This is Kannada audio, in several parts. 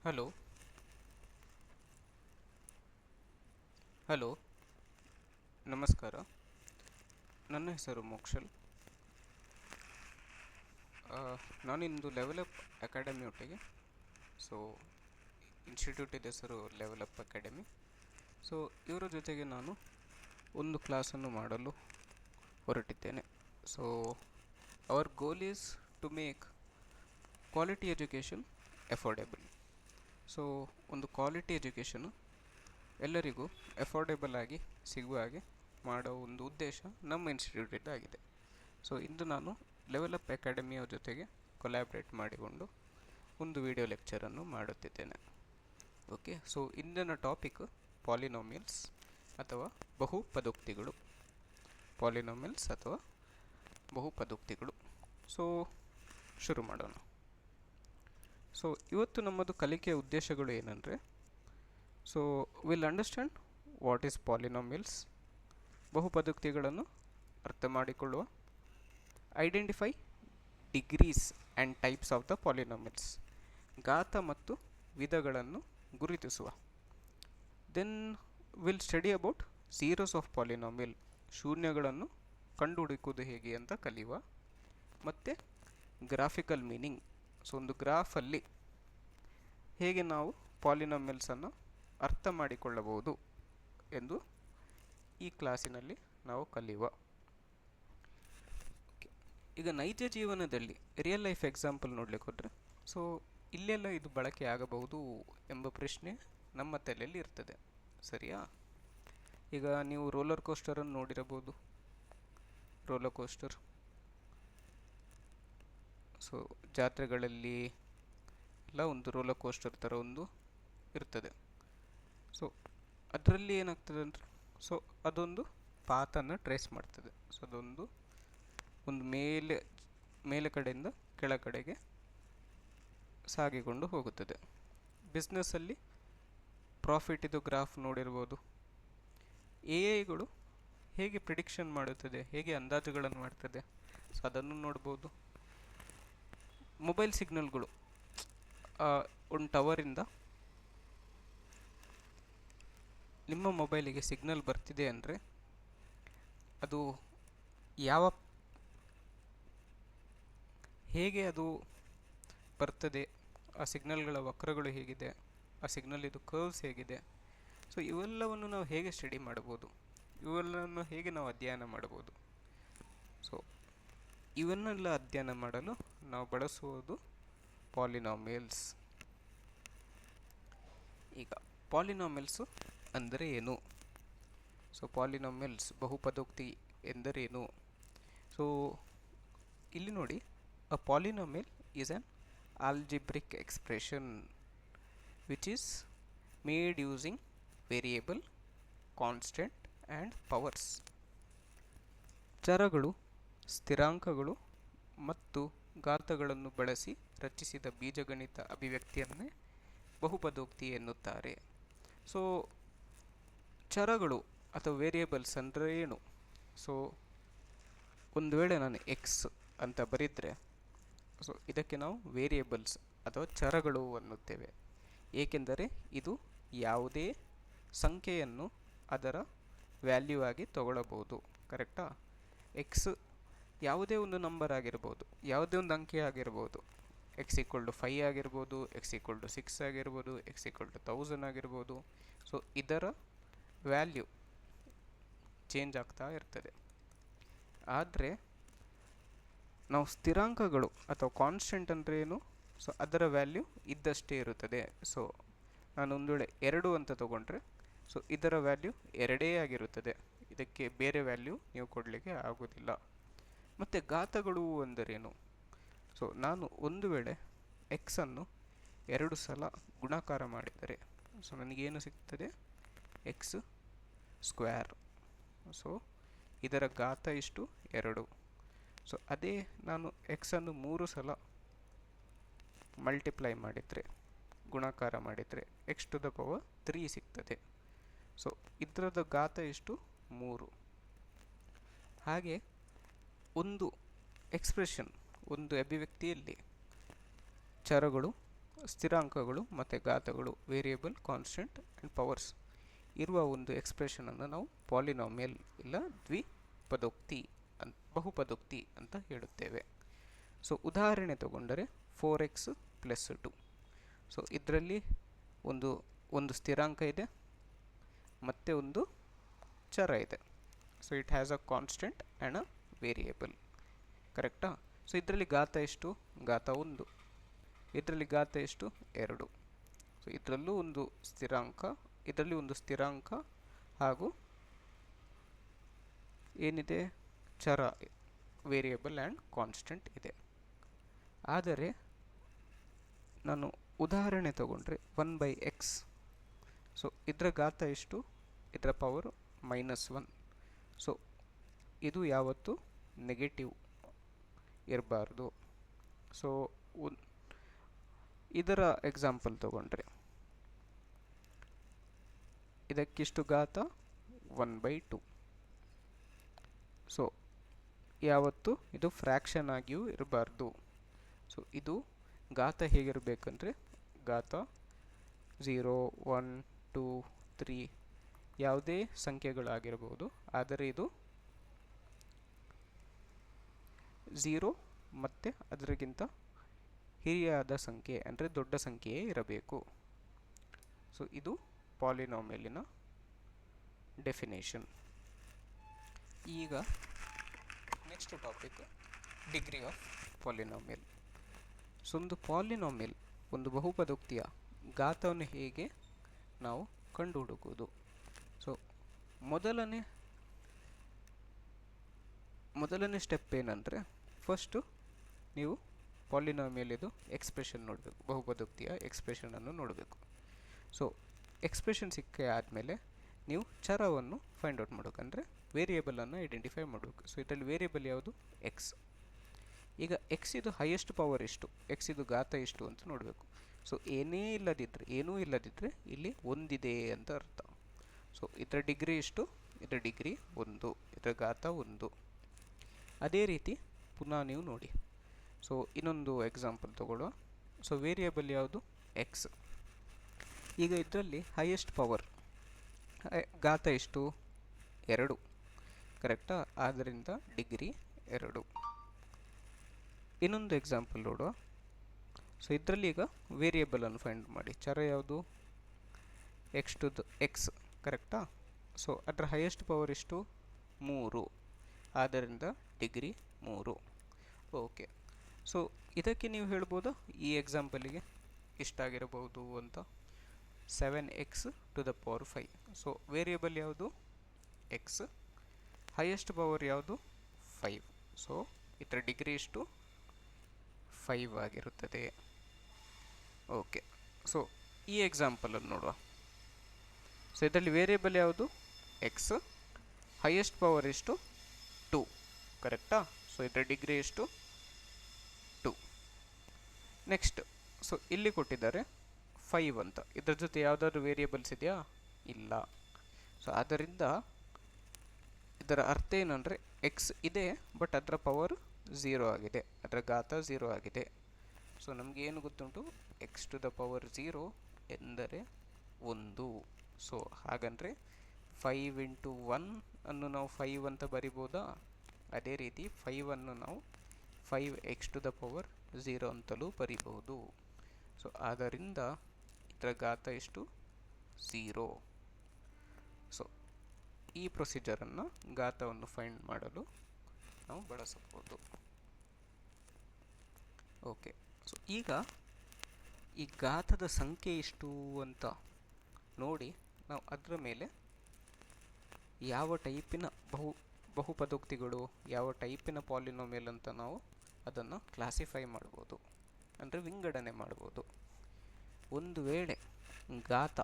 ಹಲೋ ಹಲೋ ನಮಸ್ಕಾರ. ನನ್ನ ಹೆಸರು ಮೋಕ್ಷಲ್. ನಾನಿಂದು ಲೆವೆಲ್ ಅಪ್ ಅಕಾಡೆಮಿ ಒಟ್ಟಿಗೆ ಸೊ ಇನ್ಸ್ಟಿಟ್ಯೂಟ್ ಹೆಸರು ಲೆವೆಲ್ ಅಪ್ ಅಕಾಡೆಮಿ. ಸೊ ಇವರ ಜೊತೆಗೆ ನಾನು ಒಂದು ಕ್ಲಾಸನ್ನು ಮಾಡಲು ಹೊರಟಿದ್ದೇನೆ. So our goal is to make quality education affordable. So ಒಂದು ಕ್ವಾಲಿಟಿ ಎಜುಕೇಷನು ಎಲ್ಲರಿಗೂ ಅಫೋರ್ಡೆಬಲ್ ಆಗಿ ಸಿಗುವ ಹಾಗೆ ಮಾಡೋ ಒಂದು ಉದ್ದೇಶ ನಮ್ಮ ಇನ್ಸ್ಟಿಟ್ಯೂಟಿದ್ದಾಗಿದೆ. ಸೊ ಇಂದು ನಾನು ಲೆವೆಲ್ ಅಪ್ ಅಕಾಡೆಮಿಯ ಜೊತೆಗೆ ಕೊಲ್ಯಾಬ್ರೇಟ್ ಮಾಡಿಕೊಂಡು ಒಂದು ವಿಡಿಯೋ ಲೆಕ್ಚರನ್ನು ಮಾಡುತ್ತಿದ್ದೇನೆ. ಓಕೆ, ಸೊ ಇಂದಿನ ಟಾಪಿಕ್ ಪಾಲಿನೋಮಿಯಲ್ಸ್ ಅಥವಾ ಬಹುಪದೋಕ್ತಿಗಳು. ಪಾಲಿನೋಮಿಯಲ್ಸ್ ಅಥವಾ ಬಹುಪದೋಕ್ತಿಗಳು. ಸೊ ಶುರು ಮಾಡೋಣ. ಸೊ ಇವತ್ತು ನಮ್ಮದು ಕಲಿಕೆಯ ಉದ್ದೇಶಗಳು ಏನಂದರೆ, so will understand what is polynomials, ಬಹುಪದೋಕ್ತಿಗಳನ್ನು ಅರ್ಥ ಮಾಡಿಕೊಳ್ಳುವ, identify degrees and types of the polynomials, ಘಾತ ಮತ್ತು ವಿಧಗಳನ್ನು ಗುರುತಿಸುವ. Then will study about zeros of polynomial, ಶೂನ್ಯಗಳನ್ನು ಕಂಡುಹುಡುಕುವುದು ಹೇಗೆ ಅಂತ ಕಲಿಯುವ. ಮತ್ತು ಗ್ರಾಫಿಕಲ್ ಮೀನಿಂಗ್, ಸೊ ಒಂದು ಗ್ರಾಫಲ್ಲಿ ಹೇಗೆ ನಾವು ಪಾಲಿನೋಮಿಯಲ್ಸನ್ನು ಅರ್ಥ ಮಾಡಿಕೊಳ್ಳಬಹುದು ಎಂದು ಈ ಕ್ಲಾಸಿನಲ್ಲಿ ನಾವು ಕಲಿಯುವ. ಈಗ ನೈಜ ಜೀವನದಲ್ಲಿ ರಿಯಲ್ ಲೈಫ್ ಎಕ್ಸಾಂಪಲ್ ನೋಡಲಿಕ್ಕೆ ಹೋದರೆ, ಸೊ ಇಲ್ಲೆಲ್ಲ ಇದು ಬಳಕೆ ಆಗಬಹುದು ಎಂಬ ಪ್ರಶ್ನೆ ನಮ್ಮ ತಲೆಯಲ್ಲಿ ಇರ್ತದೆ, ಸರಿಯಾ? ಈಗ ನೀವು ರೋಲರ್ ಕೋಸ್ಟರನ್ನು ನೋಡಿರಬಹುದು. ರೋಲರ್ ಕೋಸ್ಟರ್ ಸೊ ಜಾತ್ರೆಗಳಲ್ಲಿ ಎಲ್ಲ ಒಂದು ರೋಲರ್ ಕೋಸ್ಟರ್ ಥರ ಒಂದು ಇರ್ತದೆ. ಸೊ ಅದರಲ್ಲಿ ಏನಾಗ್ತದೆ ಅಂದರೆ, ಸೊ ಅದೊಂದು ಪಾತನ್ನು ಟ್ರೇಸ್ ಮಾಡ್ತದೆ. ಸೊ ಅದೊಂದು ಮೇಲೆ ಕಡೆಯಿಂದ ಕೆಳ ಕಡೆಗೆ ಸಾಗಿಕೊಂಡು ಹೋಗುತ್ತದೆ. ಬಿಸ್ನೆಸ್ಸಲ್ಲಿ ಪ್ರಾಫಿಟಿದು ಗ್ರಾಫ್ ನೋಡಿರ್ಬೋದು. ಎಐಗಳು ಹೇಗೆ ಪ್ರಿಡಿಕ್ಷನ್ ಮಾಡುತ್ತದೆ, ಹೇಗೆ ಅಂದಾಜುಗಳನ್ನು ಮಾಡ್ತದೆ, ಸೊ ಅದನ್ನು ನೋಡ್ಬೋದು. ಮೊಬೈಲ್ ಸಿಗ್ನಲ್ಗಳು, ಒಂದು ಟವರಿಂದ ನಿಮ್ಮ ಮೊಬೈಲಿಗೆ ಸಿಗ್ನಲ್ ಬರ್ತಿದೆ ಅಂದರೆ ಅದು ಹೇಗೆ ಅದು ಬರ್ತದೆ, ಆ ಸಿಗ್ನಲ್ಗಳ ವಕ್ರಗಳು ಹೇಗಿದೆ, ಆ ಸಿಗ್ನಲ್ ಇದು ಕರ್ವ್ಸ್ ಹೇಗಿದೆ, ಸೊ ಇವೆಲ್ಲವನ್ನು ನಾವು ಹೇಗೆ ಸ್ಟಡಿ ಮಾಡ್ಬೋದು, ಇವೆಲ್ಲವನ್ನು ಹೇಗೆ ನಾವು ಅಧ್ಯಯನ ಮಾಡ್ಬೋದು. ಸೊ ಇವನ್ನೆಲ್ಲ ಅಧ್ಯಯನ ಮಾಡಲು ನಾವು ಬಳಸುವುದು ಪಾಲಿನೋಮಿಯಲ್ಸ್. ಈಗ ಪಾಲಿನೋಮಿಯಲ್ಸು ಅಂದರೆ ಏನು? ಸೊ ಪಾಲಿನೋಮಿಯಲ್ಸ್ ಬಹುಪದೋಕ್ತಿ ಎಂದರೇನು? ಸೊ ಇಲ್ಲಿ ನೋಡಿ, a polynomial is an algebraic expression which is made using variable, constant and powers. ಚರಗಳು, ಸ್ಥಿರಾಂಕಗಳು ಮತ್ತು ಘಾತಗಳನ್ನು ಬಳಸಿ ರಚಿಸಿದ ಬೀಜಗಣಿತ ಅಭಿವ್ಯಕ್ತಿಯನ್ನೇ ಬಹುಪದೋಕ್ತಿ ಎನ್ನುತ್ತಾರೆ. ಸೊ ಚರಗಳು ಅಥವಾ ವೇರಿಯೇಬಲ್ಸ್ ಅಂದರೆ ಏನು? ಸೊ ಒಂದು ವೇಳೆ ನಾನು ಎಕ್ಸ್ ಅಂತ ಬರೆದರೆ, ಸೊ ಇದಕ್ಕೆ ನಾವು ವೇರಿಯೇಬಲ್ಸ್ ಅಥವಾ ಚರಗಳು ಅನ್ನುತ್ತೇವೆ. ಏಕೆಂದರೆ ಇದು ಯಾವುದೇ ಸಂಖ್ಯೆಯನ್ನು ಅದರ ವ್ಯಾಲ್ಯೂ ಆಗಿ ತಗೊಳ್ಳಬಹುದು, ಕರೆಕ್ಟಾ? ಎಕ್ಸ್ ಯಾವುದೇ ಒಂದು ನಂಬರ್ ಆಗಿರ್ಬೋದು, ಯಾವುದೇ ಒಂದು ಅಂಕೆ ಆಗಿರ್ಬೋದು. x=5 ಆಗಿರ್ಬೋದು, x=6 ಆಗಿರ್ಬೋದು, x=1000 ಆಗಿರ್ಬೋದು. ಸೊ ಇದರ ವ್ಯಾಲ್ಯೂ ಚೇಂಜ್ ಆಗ್ತಾ ಇರ್ತದೆ. ಆದರೆ ನಾವು ಸ್ಥಿರಾಂಕಗಳು ಅಥವಾ ಕಾನ್ಸ್ಟೆಂಟ್ ಅಂದರೆ ಏನು? ಸೊ ಅದರ ವ್ಯಾಲ್ಯೂ ಇದ್ದಷ್ಟೇ ಇರುತ್ತದೆ. ಸೊ ನಾನು ಒಂದು ವೇಳೆ 2 ಅಂತ ತಗೊಂಡ್ರೆ, ಸೊ ಇದರ ವ್ಯಾಲ್ಯೂ 2 ಆಗಿರುತ್ತದೆ, ಇದಕ್ಕೆ ಬೇರೆ ವ್ಯಾಲ್ಯೂ ನೀವು ಕೊಡಲಿಕ್ಕೆ ಆಗೋದಿಲ್ಲ. ಮತ್ತು ಘಾತಗಳು ಅಂದರೇನು? ಸೊ ನಾನು ಒಂದು ವೇಳೆ ಎಕ್ಸನ್ನು 2 ಸಲ ಗುಣಾಕಾರ ಮಾಡಿದರೆ, ಸೊ ನನಗೇನು ಸಿಗ್ತದೆ? x². ಸೊ ಇದರ ಘಾತ ಇಷ್ಟು 2. ಸೊ ಅದೇ ನಾನು ಎಕ್ಸನ್ನು 3 ಸಲ ಮಲ್ಟಿಪ್ಲೈ ಮಾಡಿದರೆ, ಗುಣಾಕಾರ ಮಾಡಿದರೆ, x⁻³ ಸಿಗ್ತದೆ. ಸೊ ಇದರದ ಘಾತ ಎಷ್ಟು? 3. ಹಾಗೆ ಒಂದು ಎಕ್ಸ್ಪ್ರೆಷನ್, ಒಂದು ಅಭಿವ್ಯಕ್ತಿಯಲ್ಲಿ ಚರಗಳು ಸ್ಥಿರಾಂಕಗಳು ಮತ್ತು ಘಾತಗಳು ವೇರಿಯೇಬಲ್, ಕಾನ್ಸ್ಟೆಂಟ್ ಆ್ಯಂಡ್ ಪವರ್ಸ್ ಇರುವ ಒಂದು ಎಕ್ಸ್ಪ್ರೆಷನನ್ನು ನಾವು ಪಾಲಿನಾಮಿಯಲ್ ಇಲ್ಲ ದ್ವಿಪದೋಕ್ತಿ ಬಹುಪದೋಕ್ತಿ ಅಂತ ಹೇಳುತ್ತೇವೆ. ಸೊ ಉದಾಹರಣೆ ತಗೊಂಡರೆ 4x ಪ್ಲಸ್ 2. ಸೊ ಇದರಲ್ಲಿ ಒಂದು ಸ್ಥಿರಾಂಕ ಇದೆ ಮತ್ತು ಒಂದು ಚರ ಇದೆ. So it has a constant and a variable. ಕರೆಕ್ಟಾ? ಸೊ ಇದರಲ್ಲಿ ಘಾತ ಎಷ್ಟು? ಘಾತ 1. ಇದರಲ್ಲಿ ಘಾತ ಎಷ್ಟು? 2. ಸೊ ಇದರಲ್ಲೂ ಒಂದು ಸ್ಥಿರಾಂಕ, ಇದರಲ್ಲಿ ಒಂದು ಸ್ಥಿರಾಂಕ ಹಾಗೂ ಏನಿದೆ? ಚರ, ವೇರಿಯೇಬಲ್ ಆ್ಯಂಡ್ ಕಾನ್ಸ್ಟೆಂಟ್ ಇದೆ. ಆದರೆ ನಾನು ಉದಾಹರಣೆ ತಗೊಂಡ್ರೆ 1/x. ಸೊ ಇದರ ಘಾತ ಎಷ್ಟು? ಇದರ ಪವರ್ -1. ಸೊ ಇದು ಯಾವತ್ತು ನೆಗೆಟಿವ್ ಇರಬಾರ್ದು. ಸೊ ಇದರ ಎಕ್ಸಾಂಪಲ್ ತಗೊಂಡ್ರೆ ಇದಕ್ಕಿಷ್ಟು ಘಾತ 1/2. ಸೊ ಯಾವತ್ತು ಇದು ಫ್ರ್ಯಾಕ್ಷನ್ ಆಗಿಯೂ ಇರಬಾರ್ದು. ಸೊ ಇದು ಘಾತ ಹೇಗಿರಬೇಕಂದ್ರೆ ಘಾತ 0, 1, 2, 3 ಯಾವುದೇ ಸಂಖ್ಯೆಗಳಾಗಿರಬಹುದು, ಆದರೆ ಇದು 0 ಮತ್ತು ಅದರಿಗಿಂತ ಹಿರಿಯಾದ ಸಂಖ್ಯೆ ಅಂದರೆ ದೊಡ್ಡ ಸಂಖ್ಯೆಯೇ ಇರಬೇಕು. ಸೊ ಇದು ಪಾಲಿನಾಮಿಯಲಿನ ಡೆಫಿನೇಷನ್. ಈಗ next topic degree of polynomial. So ಒಂದು ಪಾಲಿನಾಮಿಯಲ್, ಒಂದು ಬಹುಪದೋಕ್ತಿಯ ಘಾತವನ್ನು ಹೇಗೆ ನಾವು ಕಂಡುಹುಡುಕುವುದು? ಸೊ ಮೊದಲನೇ ಸ್ಟೆಪ್ ಏನಂದರೆ, ಫಸ್ಟು ನೀವು ಪಾಲಿನಾಮಿಯಲ್ ಇದು ಎಕ್ಸ್ಪ್ರೆಷನ್ ನೋಡಬೇಕು, ಬಹುಪದೋಕ್ತಿಯ ಎಕ್ಸ್ಪ್ರೆಷನನ್ನು ನೋಡಬೇಕು. ಸೊ ಎಕ್ಸ್ಪ್ರೆಷನ್ ಸಿಕ್ಕ ಆದಮೇಲೆ ನೀವು ಚರವನ್ನು ಫೈಂಡ್ ಔಟ್ ಮಾಡಬೇಕಂದ್ರೆ ವೇರಿಯೇಬಲನ್ನು ಐಡೆಂಟಿಫೈ ಮಾಡಬೇಕು. ಸೊ ಇದರಲ್ಲಿ ವೇರಿಯೇಬಲ್ ಯಾವುದು? ಎಕ್ಸ್. ಈಗ ಎಕ್ಸ್ ಇದು ಹೈಯೆಸ್ಟ್ ಪವರ್ ಎಷ್ಟು, ಎಕ್ಸ್ ಇದು ಘಾತ ಎಷ್ಟು ಅಂತ ನೋಡಬೇಕು. ಸೊ ಏನೂ ಇಲ್ಲದಿದ್ದರೆ ಇಲ್ಲಿ ಒಂದಿದೆ ಅಂತ ಅರ್ಥ. ಸೊ ಇದರ ಡಿಗ್ರಿ ಎಷ್ಟು? ಇದರ ಡಿಗ್ರಿ 1, ಇದರ ಘಾತ 1. ಅದೇ ರೀತಿ ಪುನಃ ನೀವು ನೋಡಿ. ಸೊ ಇನ್ನೊಂದು ಎಕ್ಸಾಂಪಲ್ ತಗೊಳ್ಳುವ. ಸೊ ವೇರಿಯೇಬಲ್ ಯಾವುದು? ಎಕ್ಸ್. ಈಗ ಇದರಲ್ಲಿ ಹೈಯೆಸ್ಟ್ ಪವರ್ ಘಾತ ಎಷ್ಟು? 2. ಕರೆಕ್ಟಾ? ಆದ್ದರಿಂದ ಡಿಗ್ರಿ 2. ಇನ್ನೊಂದು ಎಕ್ಸಾಂಪಲ್ ನೋಡುವ. ಸೊ ಇದರಲ್ಲಿ ಈಗ ವೇರಿಯೇಬಲನ್ನು ಫೈಂಡ್ ಮಾಡಿ. ಚರ ಯಾವುದು? ಎಕ್ಸ್. ಕರೆಕ್ಟಾ? ಸೊ ಅದರ ಹೈಯೆಸ್ಟ್ ಪವರ್ ಎಷ್ಟು? 3. ಆದ್ದರಿಂದ ಡಿಗ್ರಿ 3. ಓಕೆ. ಸೊ ಇದಕ್ಕೆ ನೀವು ಹೇಳ್ಬೋದಾ ಈ ಎಕ್ಸಾಂಪಲಿಗೆ ಇಷ್ಟಾಗಿರಬಹುದು ಅಂತ? 7x to the power 5. So variable ಯಾವುದು? ಎಕ್ಸ್. ಹೈಯೆಸ್ಟ್ ಪವರ್ ಯಾವುದು? 5. ಸೊ ಇದರ ಡಿಗ್ರಿ ಎಷ್ಟು? 5 ಆಗಿರುತ್ತದೆ. ಓಕೆ. ಸೊ ಈ ಎಕ್ಸಾಂಪಲನ್ನು ನೋಡುವ. ಸೊ ಇದರಲ್ಲಿ ವೇರಿಯೇಬಲ್ ಯಾವುದು? ಎಕ್ಸ್. ಹೈಯೆಸ್ಟ್ ಪವರ್ ಎಷ್ಟು? 2. ಕರೆಕ್ಟಾ? ಸೊ ಇದರ ಡಿಗ್ರಿ ಎಷ್ಟು? 2. ನೆಕ್ಸ್ಟ್, ಸೊ ಇಲ್ಲಿ ಕೊಟ್ಟಿದ್ದಾರೆ 5 ಅಂತ. ಇದರ ಜೊತೆ ಯಾವುದಾದ್ರೂ ವೇರಿಯೇಬಲ್ಸ್ ಇದೆಯಾ? ಇಲ್ಲ. ಸೊ ಆದ್ದರಿಂದ ಇದರ ಅರ್ಥ ಏನಂದರೆ ಎಕ್ಸ್ ಇದೆ, ಬಟ್ ಅದರ ಪವರ್ 0 ಆಗಿದೆ, ಅದರ ಘಾತ 0 ಆಗಿದೆ. ಸೊ ನಮಗೆ ಏನು ಗೊತ್ತುಂಟು? ಎಕ್ಸ್ ಟು ದ ಪವರ್ 0 ಎಂದರೆ 1. ಸೊ ಹಾಗಂದರೆ 5 ಇಂಟು 1 ಅನ್ನು ನಾವು 5 ಅಂತ ಬರಿಬೋದಾ? ಅದೇ ರೀತಿ 5 ಅನ್ನು ನಾವು 5x ಟು ದ ಪವರ್ 0 ಅಂತಲೂ ಬರಿಬಹುದು. ಸೊ ಆದ್ದರಿಂದ ಇದರ ಘಾತ ಎಷ್ಟು? 0. ಸೊ ಈ ಪ್ರೊಸೀಜರನ್ನು ಘಾತವನ್ನು ಫೈಂಡ್ ಮಾಡಲು ನಾವು ಬಳಸಬಹುದು. ಓಕೆ. ಸೊ ಈಗ ಈ ಘಾತದ ಸಂಖ್ಯೆ ಎಷ್ಟು ಅಂತ ನೋಡಿ ನಾವು ಅದರ ಮೇಲೆ ಯಾವ ಟೈಪಿನ ಬಹುಪದೋಕ್ತಿಗಳು, ಯಾವ ಟೈಪಿನ ಪಾಲಿನಾಮಿಯಲ್ ಅಂತ ನಾವು ಅದನ್ನು ಕ್ಲಾಸಿಫೈ ಮಾಡ್ಬೋದು, ಅಂದರೆ ವಿಂಗಡಣೆ ಮಾಡ್ಬೋದು. ಒಂದು ವೇಳೆ ಘಾತ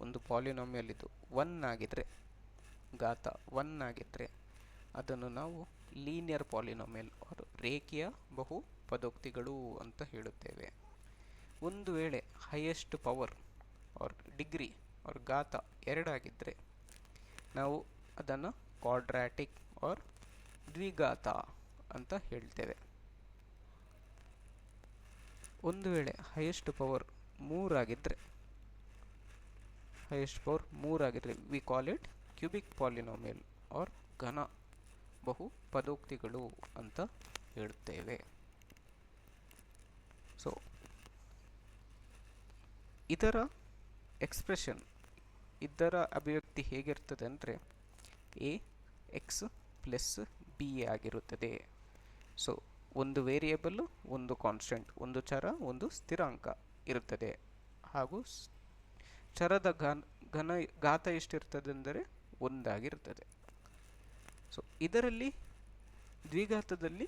ಒಂದು ಪಾಲಿನಾಮಿಯಲ್ ಇದು 1 ಆಗಿದ್ದರೆ, ಘಾತ 1 ಆಗಿದ್ದರೆ ಅದನ್ನು ನಾವು ಲೀನಿಯರ್ ಪಾಲಿನಾಮಿಯಲ್ ಆರ್ ರೇಖೀಯ ಬಹುಪದೋಕ್ತಿಗಳು ಅಂತ ಹೇಳುತ್ತೇವೆ. ಒಂದು ವೇಳೆ highest power R degree R ಘಾತ 2 ಆಗಿದ್ದರೆ ನಾವು ಅದನ್ನು ಕ್ವಾಡ್ರಾಟಿಕ್ ಆರ್ ದ್ವಿಘಾತ ಅಂತ ಹೇಳ್ತೇವೆ. ಒಂದು ವೇಳೆ ಹೈಯೆಸ್ಟ್ ಪವರ್ ಮೂರಾಗಿದ್ದರೆ, ಹೈಯೆಸ್ಟ್ ಪವರ್ ಮೂರಾಗಿದ್ದರೆ we call it cubic polynomial or ಘನ ಬಹು ಪದೋಕ್ತಿಗಳು ಅಂತ ಹೇಳುತ್ತೇವೆ. ಸೊ ಇದರ ಎಕ್ಸ್ಪ್ರೆಷನ್, ಇದರ ಅಭಿವ್ಯಕ್ತಿ ಹೇಗಿರ್ತದೆ ಅಂದರೆ ಎ ಎಕ್ಸ್ ಪ್ಲಸ್ ಬಿ ಆಗಿರುತ್ತದೆ. ಸೊ ಒಂದು ವೇರಿಯೇಬಲ್, ಒಂದು ಕಾನ್ಸ್ಟೆಂಟ್, ಒಂದು ಚರ, ಒಂದು ಸ್ಥಿರಾಂಕ ಇರುತ್ತದೆ. ಹಾಗೂ ಚರದ ಘಾತ ಎಷ್ಟಿರ್ತದೆ ಅಂದರೆ ಒಂದಾಗಿರ್ತದೆ. ಸೊ ಇದರಲ್ಲಿ ದ್ವಿಘಾತದಲ್ಲಿ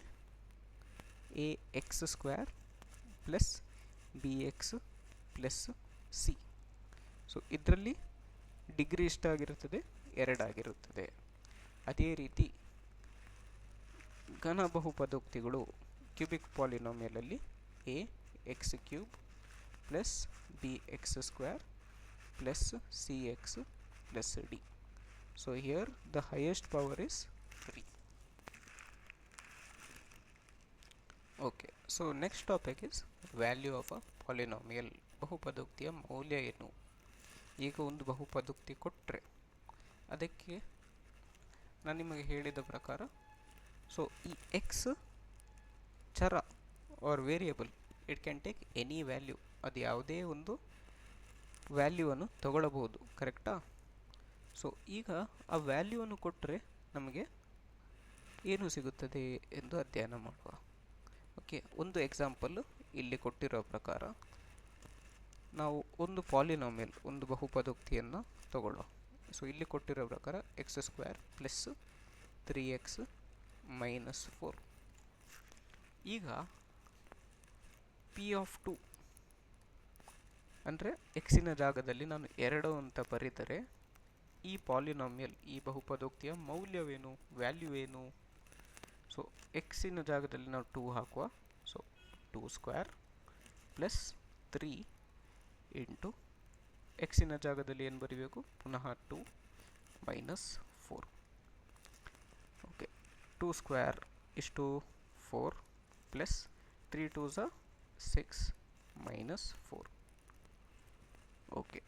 a x square plus b x plus c. So ಇದರಲ್ಲಿ ಡಿಗ್ರಿ ಎಷ್ಟಾಗಿರುತ್ತದೆ? 2 ಆಗಿರುತ್ತದೆ. ಅದೇ ರೀತಿ ಘನ ಬಹುಪದೋಕ್ತಿಗಳು ಕ್ಯೂಬಿಕ್ ಪಾಲಿನಾಮಿಯಲಲ್ಲಿ a x cube plus b x square plus c x plus d. So here the highest power is 3. Okay, so next topic is value of a polynomial. ಬಹುಪದೋಕ್ತಿಯ ಮೌಲ್ಯ ಏನು? ಈಗ ಒಂದು ಬಹುಪದೋಕ್ತಿ ಕೊಟ್ಟರೆ ಅದಕ್ಕೆ ನಾನು ನಿಮಗೆ ಹೇಳಿದ ಪ್ರಕಾರ, ಸೊ ಈ ಎಕ್ಸ್ ಚರ or variable, it can take any value. ಅದು ಯಾವುದೇ ಒಂದು ವ್ಯಾಲ್ಯೂವನ್ನು ತಗೊಳ್ಳಬಹುದು, ಕರೆಕ್ಟಾ? ಸೊ ಈಗ ಆ ವ್ಯಾಲ್ಯೂವನ್ನು ಕೊಟ್ಟರೆ ನಮಗೆ ಏನು ಸಿಗುತ್ತದೆ ಎಂದು ಅಧ್ಯಯನ ಮಾಡುವ. ಓಕೆ, ಒಂದು ಎಕ್ಸಾಂಪಲ್ ಇಲ್ಲಿ ಕೊಟ್ಟಿರೋ ಪ್ರಕಾರ ನಾವು ಒಂದು ಪಾಲಿನಾಮಿಯಲ್, ಒಂದು ಬಹುಪದೋಕ್ತಿಯನ್ನು ತಗೊಳ್ಳೋ. ಸೊ ಇಲ್ಲಿ ಕೊಟ್ಟಿರೋ ಪ್ರಕಾರ X square plus 3x minus 4. ಈಗ ಪಿ ಆಫ್ 2 ಅಂದರೆ ಎಕ್ಸಿನ ಜಾಗದಲ್ಲಿ ನಾನು 2 ಅಂತ ಬರೆದರೆ ಈ ಪಾಲಿನಾಮಿಯಲ್, ಈ ಬಹುಪದೋಕ್ತಿಯ ಮೌಲ್ಯವೇನು, ವ್ಯಾಲ್ಯೂ ಏನು? ಸೊ ಎಕ್ಸಿನ ಜಾಗದಲ್ಲಿ ನಾವು 2 ಹಾಕುವ. ಸೊ 2 ಸ್ಕ್ವೇರ್ ಪ್ಲಸ್ 3 ಇಂಟು ಎಕ್ಸಿನ ಜಾಗದಲ್ಲಿ ಏನು ಬರೀಬೇಕು? ಪುನಃ 2 ಮೈನಸ್ 4. ಓಕೆ, 2 ಸ್ಕ್ವೇರ್ ಇಷ್ಟು 4 plus 3 2s 6 minus 4. Okay,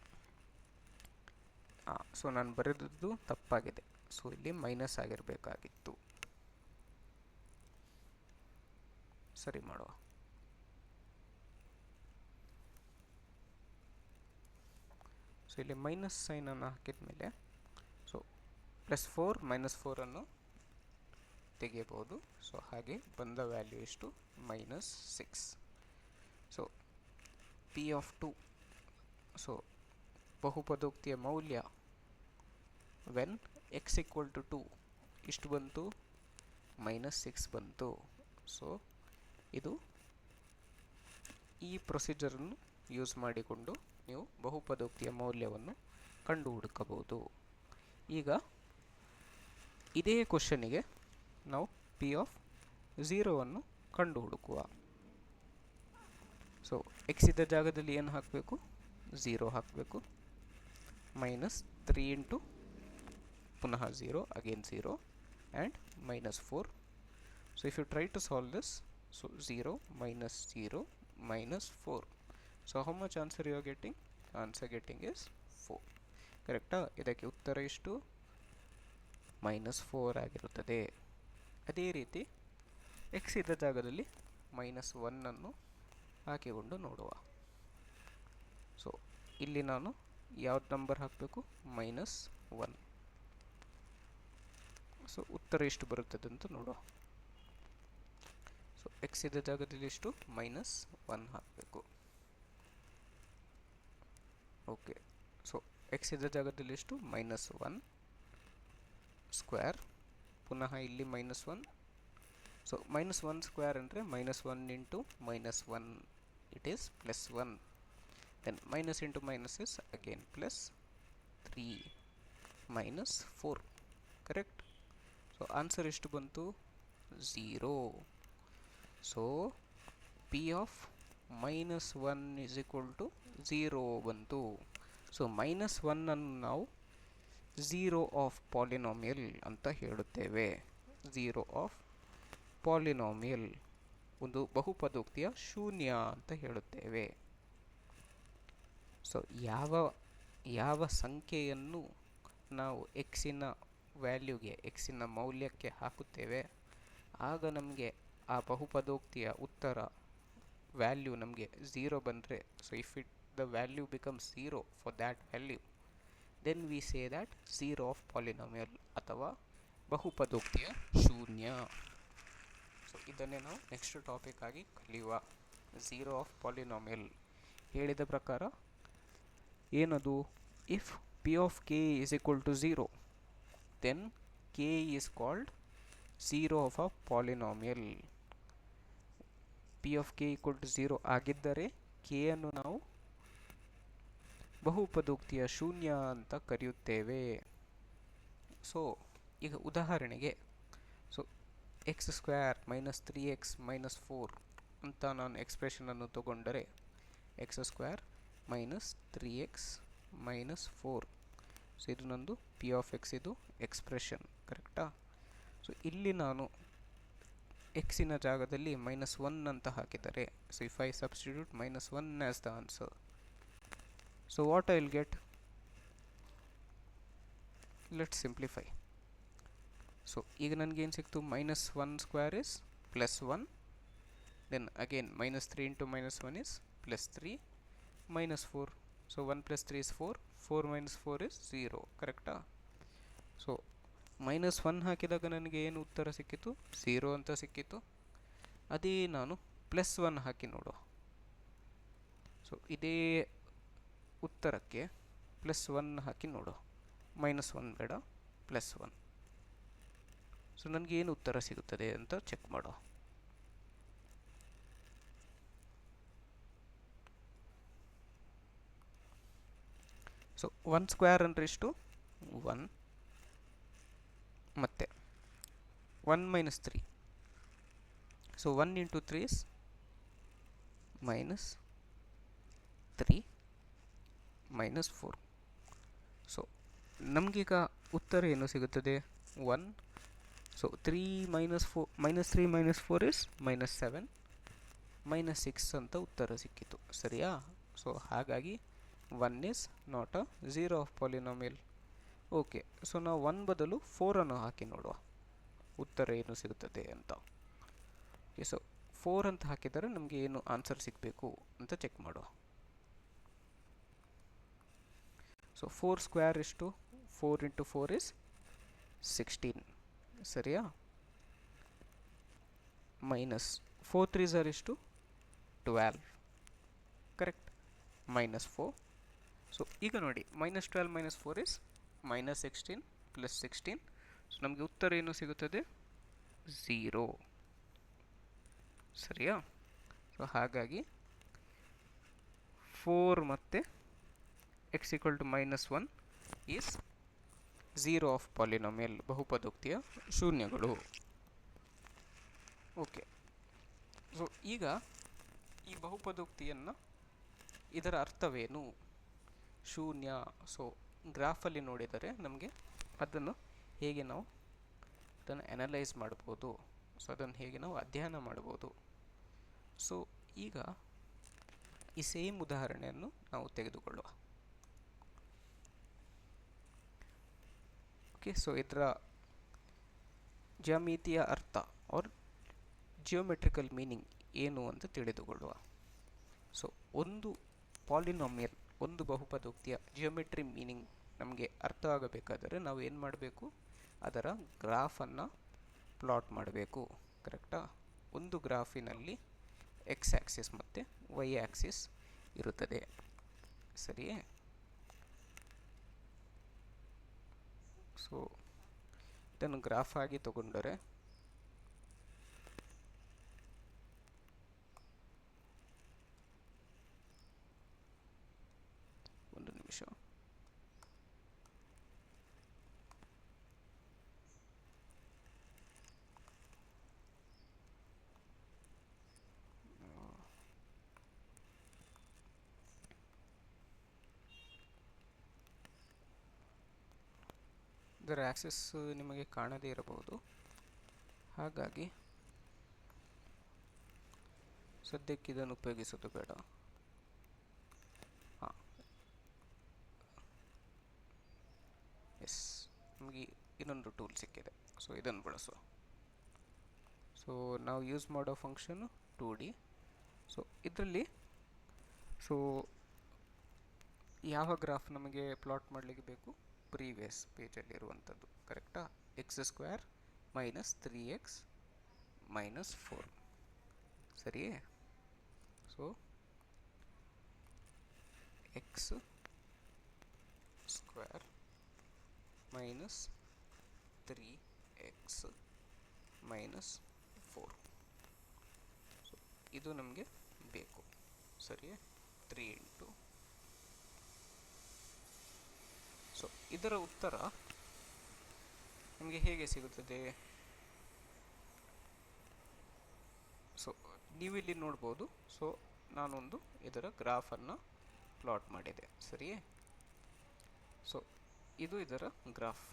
so ನಾನು ಬರೆದದ್ದು ತಪ್ಪಾಗಿದೆ. ಸೊ ಇಲ್ಲಿ ಮೈನಸ್ ಆಗಿರಬೇಕಾಗಿತ್ತು. ಸರಿ ಮಾಡುವ. ಸೊ ಇಲ್ಲಿ ಮೈನಸ್ ಸೈನನ್ನು ಹಾಕಿದ ಮೇಲೆ ಸೊ +4 -4 ತೆಗೆಯಬಹುದು. ಸೊ ಹಾಗೆ ಬಂದ ವ್ಯಾಲ್ಯೂ ಎಷ್ಟು? -6. ಸೊ ಪಿ ಆಫ್ 2, ಸೊ ಬಹುಪದೋಕ್ತಿಯ ಮೌಲ್ಯ ವೆನ್ x = 2 ಇಷ್ಟು ಬಂತು, -6 ಬಂತು. ಸೊ ಇದು ಈ ಪ್ರೊಸೀಜರನ್ನು ಯೂಸ್ ಮಾಡಿಕೊಂಡು ನೀವು ಬಹುಪದೋಕ್ತಿಯ ಮೌಲ್ಯವನ್ನು ಕಂಡು ಹುಡುಕಬಹುದು. ಈಗ ಇದೇ ಕ್ವಶನಿಗೆ ನಾವು ಪಿ ಆಫ್ 0 ಕಂಡು ಹುಡುಕುವ. ಸೊ ಎಕ್ಸ್ ಇದ್ದ ಜಾಗದಲ್ಲಿ ಏನು ಹಾಕಬೇಕು? 0 ಹಾಕಬೇಕು. -3 ಇಂಟು ಪುನಃ 0 again 0 and -4. So if you try to solve this, so 0 -0 -4. So how much answer you are getting? Answer getting is 4. ಕರೆಕ್ಟಾ? ಇದಕ್ಕೆ ಉತ್ತರ ಎಷ್ಟು? -4 ಆಗಿರುತ್ತದೆ. ಅದೇ ರೀತಿ ಎಕ್ಸ್ ಇದ್ದ ಜಾಗದಲ್ಲಿ -1 ಹಾಕಿಕೊಂಡು ನೋಡುವ. ಸೊ ಇಲ್ಲಿ ನಾನು ಯಾವ್ದು ನಂಬರ್ ಹಾಕಬೇಕು? -1. ಸೊ ಉತ್ತರ ಎಷ್ಟು ಬರುತ್ತದೆ ಅಂತ ನೋಡುವ. ಸೊ ಎಕ್ಸ್ ಇದ್ದ ಜಾಗದಲ್ಲಿ ಎಷ್ಟು? -1 ಹಾಕಬೇಕು. ಓಕೆ, ಸೊ ಎಕ್ಸ್ ಇದ್ದ ಜಾಗದಲ್ಲಿ ಎಷ್ಟು? -1 ಸ್ಕ್ವೇರ್, ಪುನಃ ಇಲ್ಲಿ -1. ಸೊ -1 ಸ್ಕ್ವೇರ್ ಅಂದರೆ -1 into -1 it is +1. Then minus into minus is again +3 -4. Correct? So answer ಎಷ್ಟು ಬಂತು? 0. ಸೊ ಪಿ ಆಫ್ -1 = 0 ಬಂತು. ಸೊ -1 ನಾವು 0 ಆಫ್ ಪಾಲಿನಾಮಿಯಲ್ ಅಂತ ಹೇಳುತ್ತೇವೆ. 0 ಆಫ್ ಪಾಲಿನಾಮಿಯಲ್, ಒಂದು ಬಹುಪದೋಕ್ತಿಯ ಶೂನ್ಯ ಅಂತ ಹೇಳುತ್ತೇವೆ. ಸೊ ಯಾವ ಯಾವ ಸಂಖ್ಯೆಯನ್ನು ನಾವು ಎಕ್ಸಿನ ವ್ಯಾಲ್ಯೂಗೆ ಎಕ್ಸಿನ ಮೌಲ್ಯಕ್ಕೆ ಹಾಕುತ್ತೇವೆ ಆಗ ನಮಗೆ ಆ ಬಹುಪದೋಕ್ತಿಯ ಉತ್ತರ ವ್ಯಾಲ್ಯೂ ನಮಗೆ ಝೀರೋ ಬಂದರೆ, so if the value becomes zero for that value, then we say that zero of polynomial ಅಥವಾ ಬಹುಪದೋಕ್ತಿಯ ಶೂನ್ಯ. ಸೊ ಇದನ್ನೇ ನಾವು ನೆಕ್ಸ್ಟ್ ಟಾಪಿಕ್ ಆಗಿ ಕಲಿಯುವ. ಝೀರೋ ಆಫ್ ಪಾಲಿನಾಮಿಯಲ್ ಹೇಳಿದ ಪ್ರಕಾರ ಏನದು? If P of K is equal to zero, then K is called zero of a polynomial. P of K equal to zero ಆಗಿದ್ದರೆ ಕೆ ಅನ್ನು ನಾವು ಬಹುಪದೋಕ್ತಿಯ ಶೂನ್ಯ ಅಂತ ಕರೆಯುತ್ತೇವೆ. ಸೊ ಈಗ ಉದಾಹರಣೆಗೆ, so x square minus 3x minus 4 ಅಂತ ನಾನು ಎಕ್ಸ್ಪ್ರೆಷನನ್ನು ತಗೊಂಡರೆ, x square minus 3x minus 4, so ಇದು ನಂದು ಪಿ ಆಫ್ ಎಕ್ಸ್, ಇದು ಎಕ್ಸ್ಪ್ರೆಷನ್, ಕರೆಕ್ಟಾ? ಸೊ ಇಲ್ಲಿ ನಾನು ಎಕ್ಸಿನ ಜಾಗದಲ್ಲಿ -1 ಅಂತ ಹಾಕಿದರೆ, so if I substitute -1 as the answer, so what I will get? Let's simplify. So ಈಗ ನನಗೇನು ಸಿಕ್ತು? -1 square is +1, then again -3 into -1 is +3, -4, ಸೊ 1 + 3 is 4, 4 - 4 is 0, ಕರೆಕ್ಟಾ? ಸೊ -1 ಹಾಕಿದಾಗ ನನಗೆ ಏನು ಉತ್ತರ ಸಿಕ್ಕಿತು? 0 ಅಂತ ಸಿಕ್ಕಿತು. ಅದೇ ನಾನು +1 ಹಾಕಿ ನೋಡುವ. ಸೊ ಇದೇ ಉತ್ತರಕ್ಕೆ +1 ಹಾಕಿ ನೋಡುವ, -1 ಬೇಡ, +1. ಸೊ ನನಗೆ ಏನು ಉತ್ತರ ಸಿಗುತ್ತದೆ ಅಂತ ಚೆಕ್ ಮಾಡುವ. ಸೊ 1 ಸ್ಕ್ವೇರ್ ಅಂದರೆ ಎಷ್ಟು? 1, ಮತ್ತೆ 1 - 3, ಸೊ 1 ಇಂಟು 3 ಇಸ್ -3 -4. ಸೊ ನಮಗೀಗ ಉತ್ತರ ಏನು ಸಿಗುತ್ತದೆ? 1. ಸೊ 3 - 4 ಇಸ್ -7, -6 ಅಂತ ಉತ್ತರ ಸಿಕ್ಕಿತು, ಸರಿಯಾ? ಸೊ ಹಾಗಾಗಿ 1 is not a zero of polynomial. Okay, so ನಾವು 1 ಬದಲು 4 ಅನ್ನು ಹಾಕಿ ನೋಡುವ ಉತ್ತರ ಏನು ಸಿಗುತ್ತದೆ ಅಂತ. ಓಕೆ, ಸೊ 4 ಅಂತ ಹಾಕಿದರೆ ನಮಗೆ ಏನು ಆನ್ಸರ್ ಸಿಗಬೇಕು ಅಂತ ಚೆಕ್ ಮಾಡುವ. ಸೊ 4 ಸ್ಕ್ವೇರ್ ಎಷ್ಟು? 4 ಇಂಟು 4 ಇಸ್ 16, ಸರಿಯಾ? ಮೈನಸ್ 4 3s are ಎಷ್ಟು? 12, ಕರೆಕ್ಟ್? -4. ಸೊ ಈಗ ನೋಡಿ, -12 - 4 ಇಸ್ -16 + 16, ಸೊ ನಮಗೆ ಉತ್ತರ ಏನು ಸಿಗುತ್ತದೆ? 0, ಸರಿಯಾ? ಸೊ ಹಾಗಾಗಿ 4 ಮತ್ತು x = -1 is zero of polynomial, ಬಹುಪದೋಕ್ತಿಯ ಶೂನ್ಯಗಳು. ಓಕೆ, ಸೊ ಈಗ ಈ ಬಹುಪದೋಕ್ತಿಯನ್ನು, ಇದರ ಅರ್ಥವೇನು? ಶೂನ್ಯ. ಸೊ ಗ್ರಾಫಲ್ಲಿ ನೋಡಿದರೆ ನಮಗೆ ಅದನ್ನು ಹೇಗೆ ನಾವು ಅದನ್ನು ಅನಲೈಸ್ ಮಾಡ್ಬೋದು, ಸೊ ಅದನ್ನು ಹೇಗೆ ನಾವು ಅಧ್ಯಯನ ಮಾಡ್ಬೋದು. ಸೊ ಈಗ ಈ ಸೇಮ್ ಉದಾಹರಣೆಯನ್ನು ನಾವು ತೆಗೆದುಕೊಳ್ಳುವ. ಓಕೆ, ಸೊ ಇದರ ಜ್ಯಾಮಿತೀಯ ಅರ್ಥ ಆರ್ ಜಿಯೋಮೆಟ್ರಿಕಲ್ ಮೀನಿಂಗ್ ಏನು ಅಂತ ತಿಳಿದುಕೊಳ್ಳುವ. ಸೊ ಒಂದು ಪಾಲಿನಾಮಿಯಲ್, ಒಂದು ಬಹುಪದೋಕ್ತಿಯ ಜಿಯೋಮೆಟ್ರಿ ಮೀನಿಂಗ್ ನಮಗೆ ಅರ್ಥ ಆಗಬೇಕಾದರೆ ನಾವು ಏನು ಮಾಡಬೇಕು? ಅದರ ಗ್ರಾಫನ್ನು ಪ್ಲಾಟ್ ಮಾಡಬೇಕು, ಕರೆಕ್ಟಾ? ಒಂದು ಗ್ರಾಫಿನಲ್ಲಿ ಎಕ್ಸ್ ಆ್ಯಕ್ಸಿಸ್ ಮತ್ತು ವೈ ಆ್ಯಕ್ಸಿಸ್ ಇರುತ್ತದೆ, ಸರಿಯೇ? ಸೊ ಇದನ್ನು ಗ್ರಾಫ್ ಆಗಿ ತಗೊಂಡರೆ ಒಂದು ನಿಮಿಷ. ಇದರ ಆಕ್ಸಿಸ್ ನಿಮಗೆ ಕಾಣದೇ ಇರಬಹುದು, ಹಾಗಾಗಿ ಸದ್ಯಕ್ಕೆ ಇದನ್ನು ಉಪಯೋಗಿಸೋದು ಬೇಡ. ಹಾಂ, ನಮಗೆ ಇನ್ನೊಂದು ಟೂಲ್ ಸಿಕ್ಕಿದೆ. ಸೊ ಇದನ್ನು ಬಳಸುವ. ಸೊ ನಾವು ಯೂಸ್ ಮಾಡೋ ಫಂಕ್ಷನು 2D. ಸೊ ಇದರಲ್ಲಿ ಸೊ ಯಾವ ಗ್ರಾಫ್ ನಮಗೆ ಪ್ಲಾಟ್ ಮಾಡಲಿಕ್ಕೆ ಬೇಕು? ಪ್ರೀವಿಯಸ್ ಪೇಜಲ್ಲಿ ಇರುವಂಥದ್ದು, ಕರೆಕ್ಟಾ? x² ಮೈನಸ್ 3x ಮೈನಸ್ 4, ಸರಿಯೇ? So x² minus 3x minus 4. So ಇದು ನಮಗೆ ಬೇಕು, ಸರಿಯೇ? 3 ಇಂಟು. ಸೊ ಇದರ ಉತ್ತರ ನಮಗೆ ಹೇಗೆ ಸಿಗುತ್ತದೆ? ಸೊ ನೀವಿಲ್ಲಿ ನೋಡ್ಬೋದು. ಸೊ ನಾನೊಂದು ಇದರ ಗ್ರಾಫನ್ನು ಪ್ಲಾಟ್ ಮಾಡಿದೆ, ಸರಿಯೇ? ಸೊ ಇದು ಇದರ ಗ್ರಾಫ್.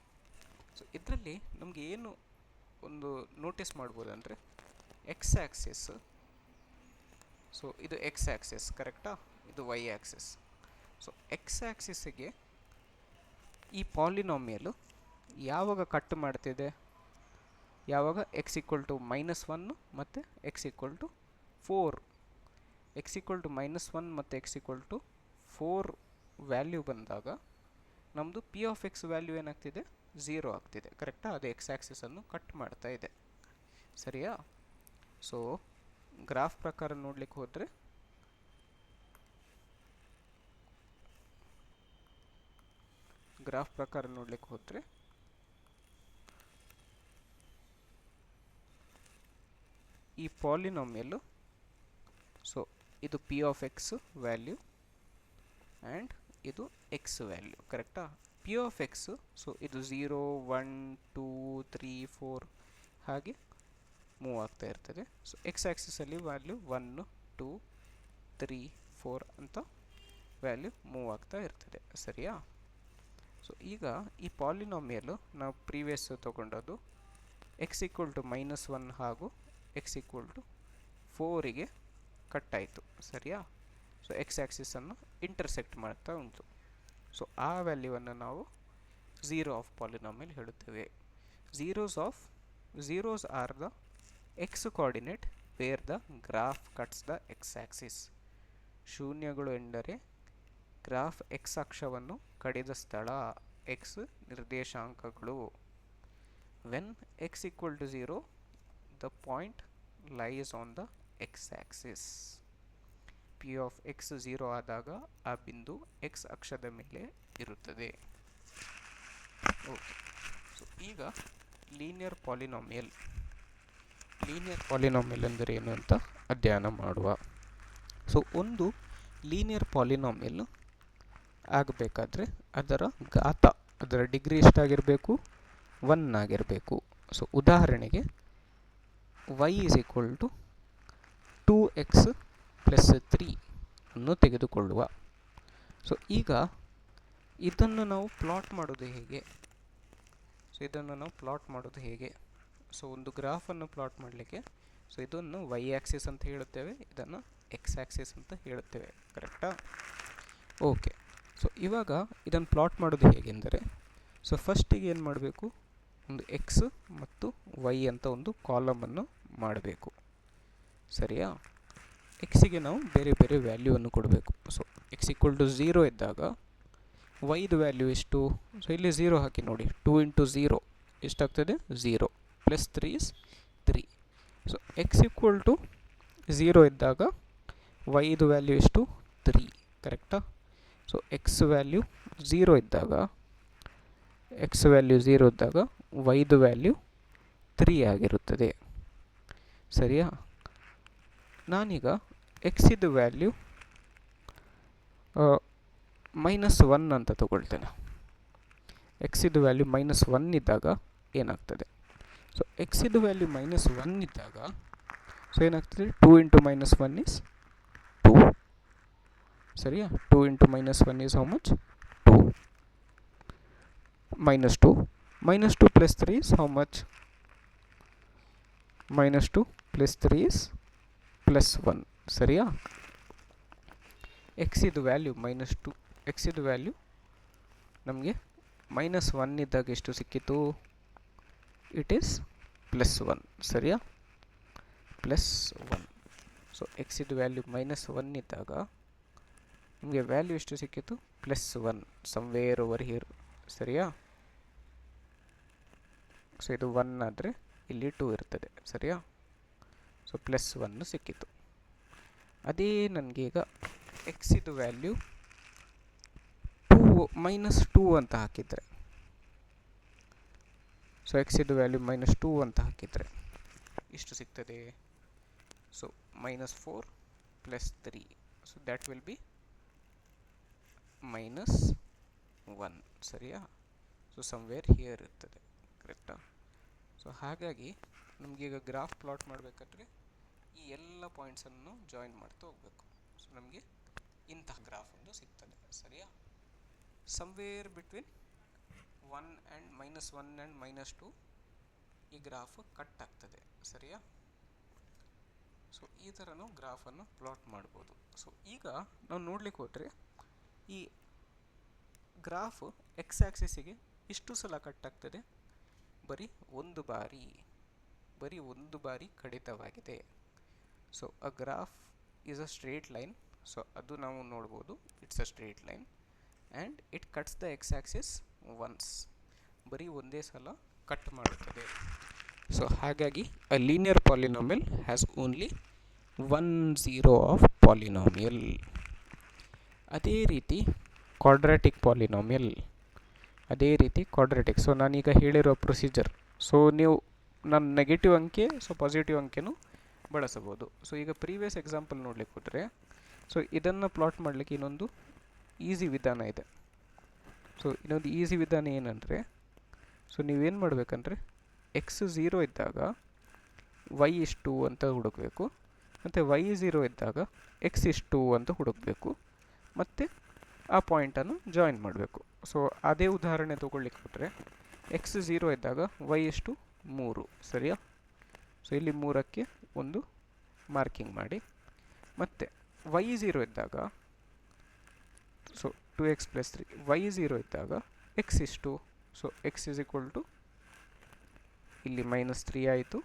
ಸೊ ಇದರಲ್ಲಿ ನಮಗೆ ಏನು ಒಂದು ನೋಟಿಸ್ ಮಾಡ್ಬೋದು ಅಂದರೆ ಎಕ್ಸ್ ಆ್ಯಕ್ಸಿಸ್. ಸೊ ಇದು ಎಕ್ಸ್ ಆ್ಯಕ್ಸಿಸ್, ಕರೆಕ್ಟಾ? ಇದು ವೈ ಆ್ಯಕ್ಸಿಸ್. ಸೊ ಎಕ್ಸ್ ಆ್ಯಕ್ಸಿಸ್ಸಿಗೆ ಈ ಪಾಲಿನಾಮಿಯಲು ಯಾವಾಗ ಕಟ್ ಮಾಡ್ತಿದೆ? ಯಾವಾಗ x = -1 ಮತ್ತು x = 4. x = -1 ಮತ್ತು x = 4 ವ್ಯಾಲ್ಯೂ ಬಂದಾಗ ನಮ್ಮದು ಪಿ ಆಫ್ ಎಕ್ಸ್ ವ್ಯಾಲ್ಯೂ ಏನಾಗ್ತಿದೆ? 0 ಆಗ್ತಿದೆ, ಕರೆಕ್ಟಾ? ಅದು ಎಕ್ಸ್ ಆ್ಯಕ್ಸಿಸನ್ನು ಕಟ್ ಮಾಡ್ತಾ ಇದೆ, ಸರಿಯಾ? ಸೊ ಗ್ರಾಫ್ ಪ್ರಕಾರ ನೋಡ್ಲಿಕ್ಕೆ ಹೋದರೆ ಈ ಪಾಲಿನಾಮಿಯಲ್ಲು, ಸೊ ಇದು P of X value and ಇದು ಎಕ್ಸ್ ವ್ಯಾಲ್ಯೂ, ಕರೆಕ್ಟಾ? ಪಿ ಆಫ್ ಎಕ್ಸ್, ಸೊ ಇದು 0 1 2 3 4 ಹಾಗೆ ಮೂವ್ ಆಗ್ತಾ ಇರ್ತದೆ. ಸೊ ಎಕ್ಸ್ ಆ್ಯಕ್ಸಿಸಲ್ಲಿ ವ್ಯಾಲ್ಯೂ 1 2 3 4 ಅಂತ ವ್ಯಾಲ್ಯೂ ಮೂವ್ ಆಗ್ತಾ ಇರ್ತದೆ, ಸರಿಯಾ? ಸೊ ಈಗ ಈ ಪಾಲಿನಾಮಿಯಲ್ಲು ನಾವು ಪ್ರೀವಿಯಸ್ ತಗೊಂಡದ್ದು x = -1 ಹಾಗೂ x = 4ಗೆ ಕಟ್ ಆಯಿತು, ಸರಿಯಾ? ಸೊ ಎಕ್ಸ್ ಆ್ಯಕ್ಸಿಸನ್ನು ಇಂಟರ್ಸೆಕ್ಟ್ ಮಾಡ್ತಾ ಉಂಟು. ಸೊ ಆ ವ್ಯಾಲ್ಯೂವನ್ನು ನಾವು ಝೀರೋ ಆಫ್ ಪಾಲಿನಾಮಿಯಲ್ ಹೇಳುತ್ತೇವೆ. Zeros are the x coordinate where the graph cuts the x axis. ಶೂನ್ಯಗಳು ಎಂದರೆ ಗ್ರಾಫ್ ಎಕ್ಸ್ ಅಕ್ಷವನ್ನು ಕಡಿದ ಸ್ಥಳ, ಎಕ್ಸ್ ನಿರ್ದೇಶಾಂಕಗಳು. When x = 0, the point lies on the x axis. P of x 0 ಆದಾಗ ಆ ಬಿಂದು ಎಕ್ಸ್ ಅಕ್ಷದ ಮೇಲೆ ಇರುತ್ತದೆ. ಓಕೆ. ಸೊ ಈಗ ಲೀನಿಯರ್ ಪಾಲಿನಾಮಿಯಲ್ ಅಂದರೆ ಏನು ಅಂತ ಅಧ್ಯಯನ ಮಾಡುವ. ಸೊ ಒಂದು ಲೀನಿಯರ್ ಪಾಲಿನಾಮಿಯಲ್ ಆಗಬೇಕಾದ್ರೆ ಅದರ ಘಾತ, ಅದರ ಡಿಗ್ರಿ ಎಷ್ಟಾಗಿರಬೇಕು? 1 ಆಗಿರಬೇಕು. ಸೊ ಉದಾಹರಣೆಗೆ y = 2x + 3 ಅನ್ನು ತೆಗೆದುಕೊಳ್ಳುವ. ಸೊ ಈಗ ಇದನ್ನು ನಾವು ಪ್ಲಾಟ್ ಮಾಡೋದು ಹೇಗೆ? ಸೊ ಒಂದು ಗ್ರಾಫನ್ನು ಪ್ಲಾಟ್ ಮಾಡಲಿಕ್ಕೆ, ಸೊ ಇದನ್ನು y ಆ್ಯಕ್ಸಿಸ್ ಅಂತ ಹೇಳುತ್ತೇವೆ, ಇದನ್ನು x ಆ್ಯಕ್ಸಿಸ್ ಅಂತ ಹೇಳುತ್ತೇವೆ, ಕರೆಕ್ಟಾ? ಓಕೆ. ಸೊ ಇವಾಗ ಇದನ್ನು ಪ್ಲಾಟ್ ಮಾಡೋದು ಹೇಗೆಂದರೆ, ಸೊ ಫಸ್ಟಿಗೆ ಏನು ಮಾಡಬೇಕು? ಒಂದು x ಮತ್ತು y ಅಂತ ಒಂದು ಕಾಲಮನ್ನು ಮಾಡಬೇಕು, ಸರಿಯಾ? ಎಕ್ಸಿಗೆ ನಾವು ಬೇರೆ ಬೇರೆ ವ್ಯಾಲ್ಯೂವನ್ನು ಕೊಡಬೇಕು. ಸೊ x = 0 ಇದ್ದಾಗ ವೈದು ವ್ಯಾಲ್ಯೂ ಎಷ್ಟು? ಸೊ ಇಲ್ಲಿ 0 ಹಾಕಿ ನೋಡಿ. 2 × 0 ಎಷ್ಟಾಗ್ತದೆ? 0 + 3 is 3. ಸೊ x = 0 ಇದ್ದಾಗ ವೈದು ವ್ಯಾಲ್ಯೂ ಎಷ್ಟು? 3, ಕರೆಕ್ಟಾ? ಸೊ x ವ್ಯಾಲ್ಯೂ 0 ಇದ್ದಾಗ ವೈದು ವ್ಯಾಲ್ಯೂ 3 ಆಗಿರುತ್ತದೆ, ಸರಿಯಾ? ನಾನೀಗ ಎಕ್ಸಿದು ವ್ಯಾಲ್ಯೂ -1 ಅಂತ ತಗೊಳ್ತೇನೆ. ಎಕ್ಸಿದು ವ್ಯಾಲ್ಯೂ -1 ಇದ್ದಾಗ ಏನಾಗ್ತದೆ? ಸೊ ಎಕ್ಸಿದು ವ್ಯಾಲ್ಯೂ -1 ಇದ್ದಾಗ ಸೊ ಏನಾಗ್ತದೆ? 2 × -1 is 2, ಸರಿಯಾ? 2 × -1 is how much? 2. -2 + 3 is how much? -2 + 3 is +1, ಸರಿಯಾ? ಎಕ್ಸಿದು ವ್ಯಾಲ್ಯೂ ನಮಗೆ -1 ಇದ್ದಾಗ ಎಷ್ಟು ಸಿಕ್ಕಿತು? ಇಟ್ ಈಸ್ +1 ಸರಿಯಾ? +1. ಸೊ ಎಕ್ಸಿದು ವ್ಯಾಲ್ಯೂ -1 ಇದ್ದಾಗ ನಿಮಗೆ ವ್ಯಾಲ್ಯೂ ಎಷ್ಟು ಸಿಕ್ಕಿತು? +1 ಸಮ್ವೇರ್ ಓವರ್ ಹಿಯರ್ ಸರಿಯಾ? ಸೊ ಇದು 1 ಆದರೆ ಇಲ್ಲಿ 2 ಇರ್ತದೆ ಸರಿಯಾ? ಸೊ +1 ಸಿಕ್ಕಿತು. ಅದೇ ನನಗೆ ಈಗ ಎಕ್ಸಿದು ವ್ಯಾಲ್ಯೂ -2 ಅಂತ ಹಾಕಿದರೆ, ಸೊ ಎಕ್ಸಿದು ವ್ಯಾಲ್ಯೂ -2 ಅಂತ ಹಾಕಿದರೆ ಇಷ್ಟು ಸಿಗ್ತದೆ. So -4 + 3, so that will be -1 ಸರಿಯಾ? ಸೊ ಸಮ್ವೇರ್ ಹಿಯರ್ ಇರ್ತದೆ ಕರೆಕ್ಟಾ? ಸೊ ಹಾಗಾಗಿ ನಮಗೀಗ ಗ್ರಾಫ್ ಪ್ಲಾಟ್ ಮಾಡಬೇಕಾದ್ರೆ ಈ ಎಲ್ಲ ಪಾಯಿಂಟ್ಸನ್ನು ಜಾಯಿನ್ ಮಾಡ್ತಾ ಹೋಗಬೇಕು. ಸೊ ನಮಗೆ ಇಂತಹ ಗ್ರಾಫ್ ಒಂದು ಸಿಗ್ತದೆ ಸರಿಯಾ? ಸಮ್ವೇರ್ ಬಿಟ್ವೀನ್ 1 ಆ್ಯಂಡ್ -1 ಆ್ಯಂಡ್ -2 ಈ ಗ್ರಾಫ್ ಕಟ್ ಆಗ್ತದೆ ಸರಿಯಾ? ಸೊ ಈ ಥರ ನಾವು ಗ್ರಾಫನ್ನು ಪ್ಲಾಟ್ ಮಾಡ್ಬೋದು. ಸೊ ಈಗ ನಾವು ನೋಡ್ಲಿಕ್ಕೆ ಹೋದರೆ ಈ ಗ್ರಾಫ್ ಎಕ್ಸ್ ಆ್ಯಕ್ಸಿಸಿಗೆ ಇಷ್ಟು ಸಲ ಕಟ್ ಆಗ್ತದೆ, ಬರೀ ಒಂದು ಬಾರಿ ಕಡಿತವಾಗಿದೆ. So a graph is a straight line. So ಅದು ನಾವು ನೋಡ್ಬೋದು, it's a straight line and it cuts the x axis once. ಬರೀ ಒಂದೇ ಸಲ ಕಟ್ ಮಾಡುತ್ತದೆ. ಸೊ ಹಾಗಾಗಿ a linear polynomial has only 1 0 of polynomial. ಅದೇ ರೀತಿ ಕ್ವಾಡ್ರಾಟಿಕ್ ಪಾಲಿನಾಮಿಯಲ್, ಸೊ ನಾನೀಗ ಹೇಳಿರೋ ಪ್ರೊಸೀಜರ್. ಸೊ ನಾನು ನೆಗೆಟಿವ್ ಅಂಕೆ, ಸೊ ಪಾಸಿಟಿವ್ ಅಂಕೆನೂ ಬಳಸಬಹುದು. ಸೊ ಈಗ ಪ್ರೀವಿಯಸ್ ಎಕ್ಸಾಂಪಲ್ ನೋಡ್ಲಿಕ್ಕೆ ಹೋದರೆ, ಸೊ ಇದನ್ನು ಪ್ಲಾಟ್ ಮಾಡಲಿಕ್ಕೆ ಇನ್ನೊಂದು ಈಸಿ ವಿಧಾನ ಇದೆ. ಸೊ ಇನ್ನೊಂದು ಈಸಿ ವಿಧಾನ ಏನಂದರೆ, ಸೊ ನೀವೇನು ಮಾಡಬೇಕಂದ್ರೆ ಎಕ್ಸ್ 0 ಇದ್ದಾಗ y is 2 ಅಂತ ಹುಡುಕಬೇಕು, ಮತ್ತು y 0 ಇದ್ದಾಗ x is 2 ಅಂತ ಹುಡುಕಬೇಕು, ಮತ್ತು ಆ ಪಾಯಿಂಟನ್ನು ಜಾಯಿನ್ ಮಾಡಬೇಕು. ಸೊ ಅದೇ ಉದಾಹರಣೆ ತೊಗೊಳ್ಳಿಕ್ಕೆ ಹೋದರೆ ಎಕ್ಸ್ 0 ಇದ್ದಾಗ y is 3 ಸರಿಯಾ? ಸೊ ಇಲ್ಲಿ 3ಕ್ಕೆ ಒಂದು ಮಾರ್ಕಿಂಗ್ ಮಾಡಿ, ಮತ್ತು y 0 ಇದ್ದಾಗ, ಸೊ 2x + 3, y 0 ಇದ್ದಾಗ x is 2. So x is equal to ಇಲ್ಲಿ -3 ಆಯಿತು.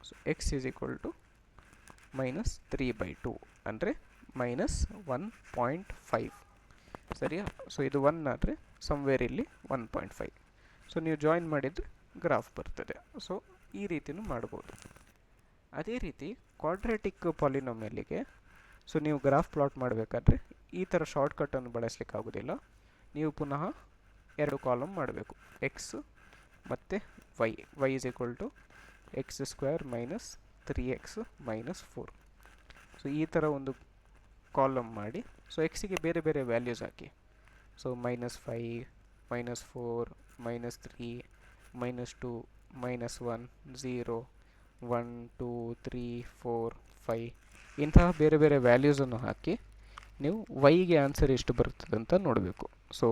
So x is equal to -3/2 ಅಂದರೆ -1.5 ಸರಿಯಾ? ಸೊ ಇದು 1 ಆದರೆ ಸಮ್ವೇರ್ ಇಲ್ಲಿ 1.5. ಸೊ ನೀವು ಜಾಯಿನ್ ಮಾಡಿದರೆ ಗ್ರಾಫ್ ಬರ್ತದೆ. ಸೊ ಈ ರೀತಿಯೂ ಮಾಡ್ಬೋದು. ಅದೇ ರೀತಿ ಕ್ವಾಡ್ರಾಟಿಕ್ ಪಾಲಿನಾಮಿಯಲ್ಲಿಗೆ ಸೊ ನೀವು ಗ್ರಾಫ್ ಪ್ಲಾಟ್ ಮಾಡಬೇಕಾದ್ರೆ ಈ ಥರ ಶಾರ್ಟ್ಕಟ್ಟನ್ನು ಬಳಸಲಿಕ್ಕೆ ಆಗೋದಿಲ್ಲ. ನೀವು ಪುನಃ 2 ಕಾಲಮ್ ಮಾಡಬೇಕು, ಎಕ್ಸ್ ಮತ್ತು y is equal to x² - 3x - 4. So ಈ ಥರ ಒಂದು ಕಾಲಮ್ ಮಾಡಿ, ಸೊ ಎಕ್ಸಿಗೆ ಬೇರೆ ಬೇರೆ ವ್ಯಾಲ್ಯೂಸ್ ಹಾಕಿ. ಸೊ -5 -4 -3 -2 -1 0 1 2 3 4 5 ಇಂತಹ ಬೇರೆ ಬೇರೆ ವ್ಯಾಲ್ಯೂಸನ್ನು ಹಾಕಿ ನೀವು ವೈಗೆ ಆನ್ಸರ್ ಎಷ್ಟು ಬರ್ತದೆ ಅಂತ ನೋಡಬೇಕು. ಸೊ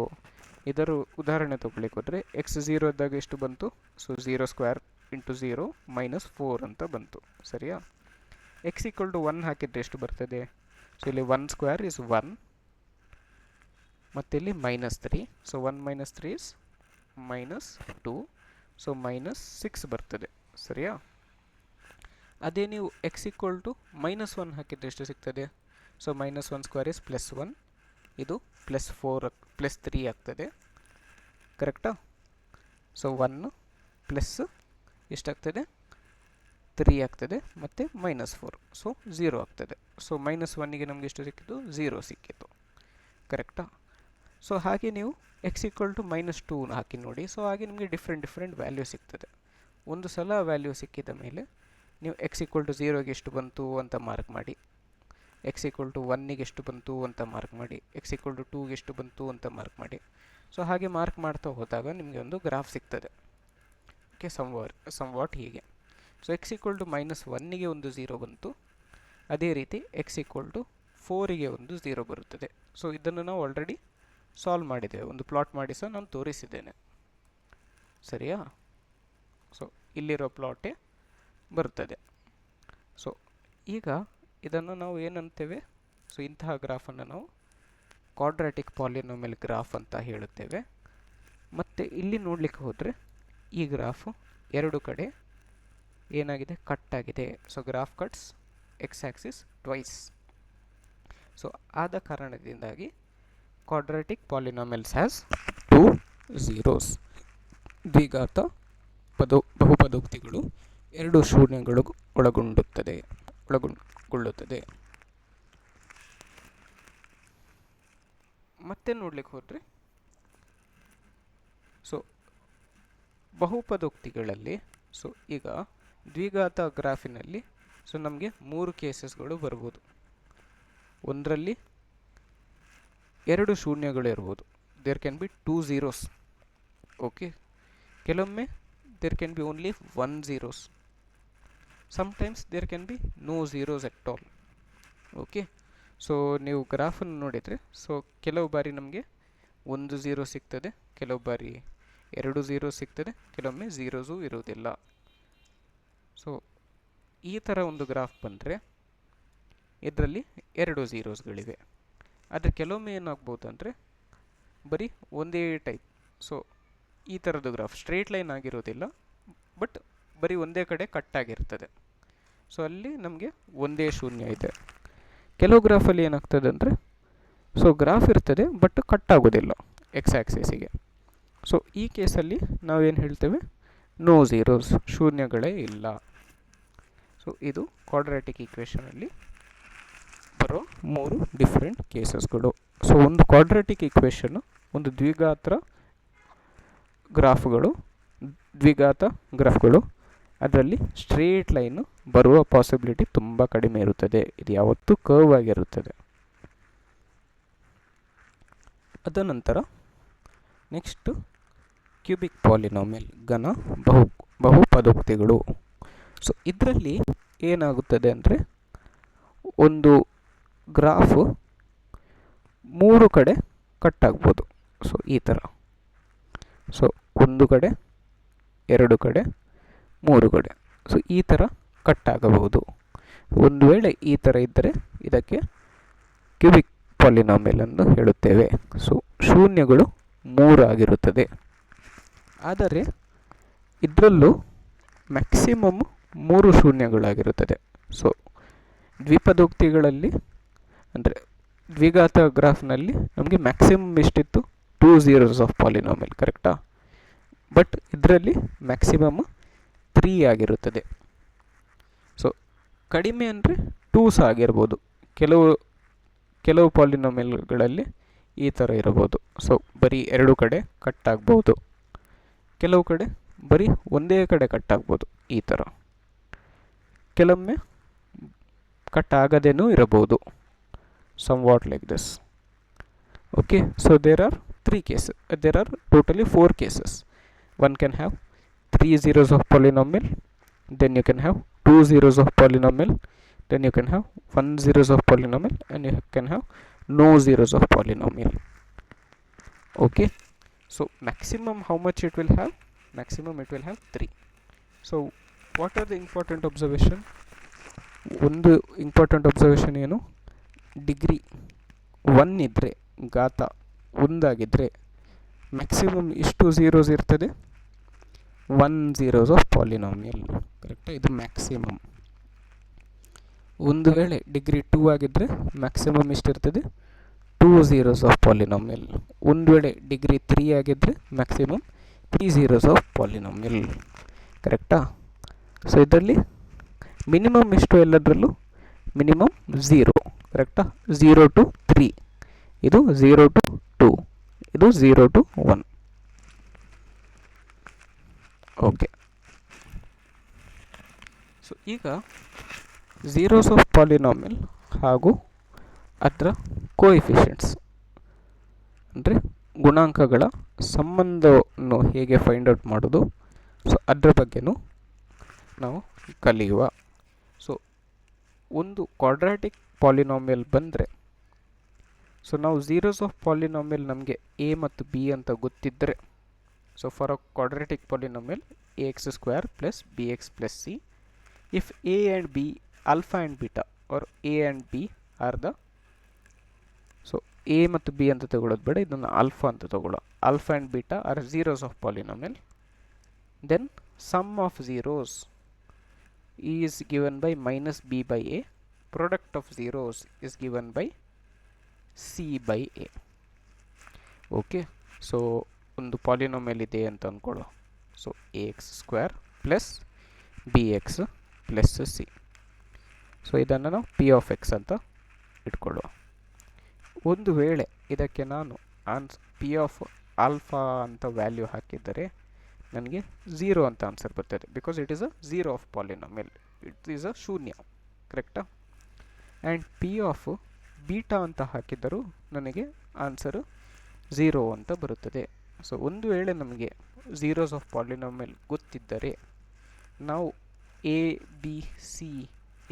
ಇದರ ಉದಾಹರಣೆ ತೊಗೊಳ್ಳಿಕ್ಕೆ ಹೋದರೆ ಎಕ್ಸ್ 0 ಇದ್ದಾಗ ಎಷ್ಟು ಬಂತು? ಸೊ 0² × 0 -4 ಅಂತ ಬಂತು ಸರಿಯಾ? x = 1 ಹಾಕಿದರೆ ಎಷ್ಟು ಬರ್ತದೆ? ಸೊ ಇಲ್ಲಿ 1² is 1, ಮತ್ತು ಇಲ್ಲಿ -3. So 1 - 3 is -2. ಸೊ -6 ಬರ್ತದೆ ಸರಿಯಾ? ಅದೇ ನೀವು x = -1 ಹಾಕಿದರೆ ಎಷ್ಟು ಸಿಗ್ತದೆ? ಸೊ -1² is +1, ಇದು +4 +3 ಆಗ್ತದೆ ಕರೆಕ್ಟಾ? ಸೊ 1 ಪ್ಲಸ್ ಎಷ್ಟಾಗ್ತದೆ? 3 ಆಗ್ತದೆ, ಮತ್ತು -4, ಸೊ 0 ಆಗ್ತದೆ. ಸೊ -1ಗೆ ನಮಗೆ ಎಷ್ಟು ಸಿಕ್ಕಿತು? 0 ಸಿಕ್ಕಿತು ಕರೆಕ್ಟಾ? ಸೊ ಹಾಗೆ ನೀವು x = -2 ಹಾಕಿ ನೋಡಿ. ಸೊ ಹಾಗೆ ನಿಮಗೆ ಡಿಫ್ರೆಂಟ್ ವ್ಯಾಲ್ಯೂ ಸಿಗ್ತದೆ. ಒಂದು ಸಲ ವ್ಯಾಲ್ಯೂ ಸಿಕ್ಕಿದ ಮೇಲೆ ನೀವು x = 0ಗೆ ಎಷ್ಟು ಬಂತು ಅಂತ ಮಾರ್ಕ್ ಮಾಡಿ, x = 1ಗೆ ಎಷ್ಟು ಬಂತು ಅಂತ ಮಾರ್ಕ್ ಮಾಡಿ, x = 2ಗೆ ಎಷ್ಟು ಬಂತು ಅಂತ ಮಾರ್ಕ್ ಮಾಡಿ. ಸೊ ಹಾಗೆ ಮಾರ್ಕ್ ಮಾಡ್ತಾ ಹೋದಾಗ ನಿಮಗೆ ಒಂದು ಗ್ರಾಫ್ ಸಿಗ್ತದೆ. ಓಕೆ, ಸಮ್ವಾಟ್ ಹೀಗೆ. ಸೊ x = -1ಗೆ ಒಂದು 0 ಬಂತು, ಅದೇ ರೀತಿ x = 4ಗೆ ಒಂದು 0 ಬರುತ್ತದೆ. ಸೊ ಇದನ್ನು ನಾವು ಆಲ್ರೆಡಿ ಸಾಲ್ವ್ ಮಾಡಿದ್ದೇವೆ, ಒಂದು ಪ್ಲಾಟ್ ಮಾಡಿ ಸಹ ನಾನು ತೋರಿಸಿದ್ದೇನೆ ಸರಿಯಾ? ಸೊ ಇಲ್ಲಿರೋ ಪ್ಲಾಟೇ ಬರುತ್ತದೆ. ಸೊ ಈಗ ಇದನ್ನು ನಾವು ಏನಂತೇವೆ? ಸೊ ಇಂತಹ ಗ್ರಾಫನ್ನು ನಾವು ಕ್ವಾಡ್ರಾಟಿಕ್ ಪಾಲಿನಾಮಿಯಲ್ ಗ್ರಾಫ್ ಅಂತ ಹೇಳುತ್ತೇವೆ. ಮತ್ತು ಇಲ್ಲಿ ನೋಡಲಿಕ್ಕೆ ಹೋದರೆ ಈ ಗ್ರಾಫು ಎರಡು ಕಡೆ ಏನಾಗಿದೆ, ಕಟ್ ಆಗಿದೆ. So graph cuts X Axis twice. So ಆದ ಕಾರಣದಿಂದಾಗಿ ಕ್ವಾಡ್ರಾಟಿಕ್ ಪಾಲಿನಾಮಿಯಲ್ಸ್ ಹ್ಯಾಸ್ 2 zeros. ದ್ವಿಘಾತ ಬಹುಪದೋಕ್ತಿಗಳು ಎರಡು ಶೂನ್ಯಗಳು ಒಳಗೊಳ್ಳುತ್ತದೆ. ಮತ್ತೆ ನೋಡ್ಲಿಕ್ಕೆ ಹೋದರೆ ಸೊ ಬಹುಪದೋಕ್ತಿಗಳಲ್ಲಿ ಸೊ ಈಗ ದ್ವಿಘಾತ ಗ್ರಾಫಿನಲ್ಲಿ ಸೊ ನಮಗೆ 3 ಕೇಸಸ್ಗಳು ಬರ್ಬೋದು. ಒಂದರಲ್ಲಿ ಎರಡು ಶೂನ್ಯಗಳು ಇರ್ಬೋದು. There can be 2 zeros. Okay, ಕೆಲವೊಮ್ಮೆ there can be only 1 zeros. Sometimes there can be no zeros at all. Okay, so ನೀವು ಗ್ರಾಫನ್ನು ನೋಡಿದರೆ ಸೊ ಕೆಲವು ಬಾರಿ ನಮಗೆ 1 0 ಸಿಗ್ತದೆ, ಕೆಲವು ಬಾರಿ 2 0 ಸಿಗ್ತದೆ, ಕೆಲವೊಮ್ಮೆ ಝೀರೋಸು ಇರುವುದಿಲ್ಲ. ಸೊ ಈ ಥರ ಒಂದು ಗ್ರಾಫ್ ಬಂದರೆ ಇದರಲ್ಲಿ 2 zeros ಆದರೆ ಕೆಲವೊಮ್ಮೆ ಏನಾಗ್ಬೋದು ಅಂದರೆ ಬರೀ ಒಂದೇ ಟೈಪ್. ಸೊ ಈ ಥರದ್ದು ಗ್ರಾಫ್ ಸ್ಟ್ರೇಟ್ ಲೈನ್ ಆಗಿರೋದಿಲ್ಲ, ಬಟ್ ಬರೀ ಒಂದೇ ಕಡೆ ಕಟ್ ಆಗಿರ್ತದೆ. ಸೊ ಅಲ್ಲಿ ನಮಗೆ ಒಂದೇ ಶೂನ್ಯ ಇದೆ. ಕೆಲವು ಗ್ರಾಫಲ್ಲಿ ಏನಾಗ್ತದೆ ಅಂದರೆ ಸೊ ಗ್ರಾಫ್ ಇರ್ತದೆ ಬಟ್ ಕಟ್ ಆಗೋದಿಲ್ಲ ಎಕ್ಸ್ ಆ್ಯಕ್ಸಿಸಿಗೆ. ಸೊ ಈ ಕೇಸಲ್ಲಿ ನಾವೇನು ಹೇಳ್ತೇವೆ, ನೋ ಝೀರೋಸ್, ಶೂನ್ಯಗಳೇ ಇಲ್ಲ. ಸೊ ಇದು ಕ್ವಾಡ್ರಾಟಿಕ್ ಈಕ್ವೇಷನಲ್ಲಿ ಬರೋ 3 ಡಿಫ್ರೆಂಟ್ ಕೇಸಸ್ಗಳು. ಸೊ ಒಂದು ಕ್ವಾಡ್ರಾಟಿಕ್ ಈಕ್ವೇಷನ್ನು ಒಂದು ದ್ವಿಘಾತ ಗ್ರಾಫ್ಗಳು ಅದರಲ್ಲಿ ಸ್ಟ್ರೇಟ್ ಲೈನು ಬರುವ ಪಾಸಿಬಿಲಿಟಿ ತುಂಬ ಕಡಿಮೆ ಇರುತ್ತದೆ. ಇದು ಯಾವತ್ತೂ ಕರ್ವ್ ಆಗಿರುತ್ತದೆ. ಅದ ನಂತರ ನೆಕ್ಸ್ಟು ಕ್ಯೂಬಿಕ್ ಪಾಲಿನಾಮಿಯಲ್, ಘನ ಬಹುಪದೋಕ್ತಿಗಳು. ಸೊ ಇದರಲ್ಲಿ ಏನಾಗುತ್ತದೆ ಅಂದರೆ ಒಂದು ಗ್ರಾಫು 3 ಕಡೆ ಕಟ್ ಆಗ್ಬೋದು. ಸೊ ಈ ಥರ, ಸೊ 1 ಕಡೆ, 2 ಕಡೆ, 3 ಕಡೆ, ಸೊ ಈ ಥರ ಕಟ್ ಆಗಬಹುದು. ಒಂದು ವೇಳೆ ಈ ಥರ ಇದ್ದರೆ ಇದಕ್ಕೆ ಕ್ಯೂಬಿಕ್ ಪಾಲಿನಾಮಿಯಲ್ ಎಂದು ಹೇಳುತ್ತೇವೆ. ಸೊ ಶೂನ್ಯಗಳು 3 ಆಗಿರುತ್ತದೆ. ಆದರೆ ಇದರಲ್ಲೂ ಮ್ಯಾಕ್ಸಿಮಮ್ 3 ಶೂನ್ಯಗಳಾಗಿರುತ್ತದೆ. ಸೊ ದ್ವಿಪದೋಕ್ತಿಗಳಲ್ಲಿ ಅಂದರೆ ದ್ವಿಘಾತ ಗ್ರಾಫ್ನಲ್ಲಿ ನಮಗೆ ಮ್ಯಾಕ್ಸಿಮಮ್ ಎಷ್ಟಿತ್ತು, 2 zeros ಆಫ್ ಪಾಲಿನಾಮಿಯಲ್, ಕರೆಕ್ಟಾ? ಬಟ್ ಇದರಲ್ಲಿ ಮ್ಯಾಕ್ಸಿಮಮ್ 3 ಆಗಿರುತ್ತದೆ. ಸೊ ಕಡಿಮೆ ಅಂದರೆ 2 ಸಹ ಆಗಿರ್ಬೋದು. ಕೆಲವು ಪಾಲಿನಾಮಿಯಲ್ಗಳಲ್ಲಿ ಈ ಥರ ಇರಬಹುದು. ಸೊ ಬರೀ 2 ಕಡೆ ಕಟ್ ಆಗ್ಬೋದು, ಕೆಲವು ಕಡೆ ಬರೀ ಒಂದೇ ಕಡೆ ಕಟ್ ಆಗ್ಬೋದು. ಈ ಥರ ಕೆಲವೊಮ್ಮೆ ಕಟ್ ಆಗದೇನೂ ಇರಬಹುದು. somewhat like this. Okay, so there are 3 cases. There are totally 4 cases. One can have 3 zeros of polynomial, then you can have 2 zeros of polynomial, then you can have 1 zeros of polynomial, and you can have no zeros of polynomial. Okay, so maximum how much it will have? Maximum it will have 3. So what are the important observation? ಒಂದು ಇಂಪಾರ್ಟೆಂಟ್ ಅಬ್ಸರ್ವೇಷನ್ ಏನು, ಡಿಗ್ರಿ 1 ಇದ್ದರೆ, ಘಾತ 1 ಆಗಿದ್ದರೆ ಮ್ಯಾಕ್ಸಿಮಮ್ ಇಷ್ಟು ಝೀರೋಸ್ ಇರ್ತದೆ, 1 zeros ಆಫ್ ಪಾಲಿನಾಮಿಯಲ್, ಕರೆಕ್ಟಾ? ಇದು ಮ್ಯಾಕ್ಸಿಮಮ್. ಒಂದು ವೇಳೆ ಡಿಗ್ರಿ 2 ಆಗಿದ್ದರೆ ಮ್ಯಾಕ್ಸಿಮಮ್ ಇಷ್ಟಿರ್ತದೆ, 2 zeros ಆಫ್ ಪಾಲಿನಾಮಿಯಲ್. ಒಂದು ವೇಳೆ ಡಿಗ್ರಿ 3 ಆಗಿದ್ದರೆ ಮ್ಯಾಕ್ಸಿಮಮ್ 3 zeros ಆಫ್ ಪಾಲಿನಾಮಿಯಲ್, ಕರೆಕ್ಟಾ? ಸೊ ಇದರಲ್ಲಿ ಮಿನಿಮಮ್ ಎಷ್ಟು, ಎಲ್ಲದರಲ್ಲೂ ಮಿನಿಮಮ್ 0, ಕರೆಕ್ಟಾ? 0 to 3, ಇದು 0 to 2, ಇದು 0 to 1. ಓಕೆ, ಸೊ ಈಗ ಝೀರೋಸ್ ಆಫ್ ಪಾಲಿನಾಮಿಯಲ್ ಹಾಗೂ ಅದರ ಕೋಎಫಿಷಿಯೆಂಟ್ಸ್ ಅಂದರೆ ಗುಣಾಂಕಗಳ ಸಂಬಂಧವನ್ನು ಹೇಗೆ ಫೈಂಡ್ ಔಟ್ ಮಾಡೋದು, ಸೊ ಅದರ ಬಗ್ಗೆನೂ ನಾವು ಕಲಿಯುವ. ಸೊ ಒಂದು ಕ್ವಾಡ್ರಾಟಿಕ್ ಪಾಲಿನಾಮಿಯಲ್ ಬಂದರೆ, ಸೊ ನಾವು ಝೀರೋಸ್ ಆಫ್ ಪಾಲಿನಾಮಿಯಲ್ ನಮಗೆ ಎ ಮತ್ತು ಬಿ ಅಂತ ಗೊತ್ತಿದ್ದರೆ, so for a quadratic polynomial ax² plus bx plus c, if a and b, alpha and beta, or a and b are the, so A ಮತ್ತು ಬಿ ಅಂತ ತಗೊಳ್ಳೋದು ಬೇಡ, ಇದನ್ನು ಆಲ್ಫಾ ಅಂತ ತಗೊಳ್ಳೋ. alpha and beta are zeros of polynomial, then sum of zeros is given by minus b by a, product of zeros is given by c by a. Okay, so ಒಂದು ಪಾಲಿನೋಮಿಯಲ್ ಇದೆ ಅಂತ ಅಂದ್ಕೊಳ್ಳೋ. So a x square plus b x plus c. So ಇದನ್ನು ನಾವು ಪಿ ಆಫ್ ಎಕ್ಸ್ ಅಂತ ಇಟ್ಕೊಳ್ಳುವ. ಒಂದು ವೇಳೆ ಇದಕ್ಕೆ ನಾನು ಪಿ ಆಫ್ ಆಲ್ಫಾ ಅಂತ ವ್ಯಾಲ್ಯೂ ಹಾಕಿದರೆ ನನಗೆ 0 ಅಂತ ಆನ್ಸರ್ ಬರ್ತದೆ, because it is a zero of polynomial, it is a ಶೂನ್ಯ, ಕರೆಕ್ಟಾ? ಆ್ಯಂಡ್ ಪಿ ಆಫ್ ಬೀಟಾ ಅಂತ ಹಾಕಿದರೂ ನನಗೆ ಆನ್ಸರು 0 ಅಂತ ಬರುತ್ತದೆ. ಸೊ ಒಂದು ವೇಳೆ ನಮಗೆ ಝೀರೋಸ್ ಆಫ್ ಪಾಲಿನೋಮಿಯಲ್ ಗೊತ್ತಿದ್ದರೆ ನಾವು ಎ ಬಿ ಸಿ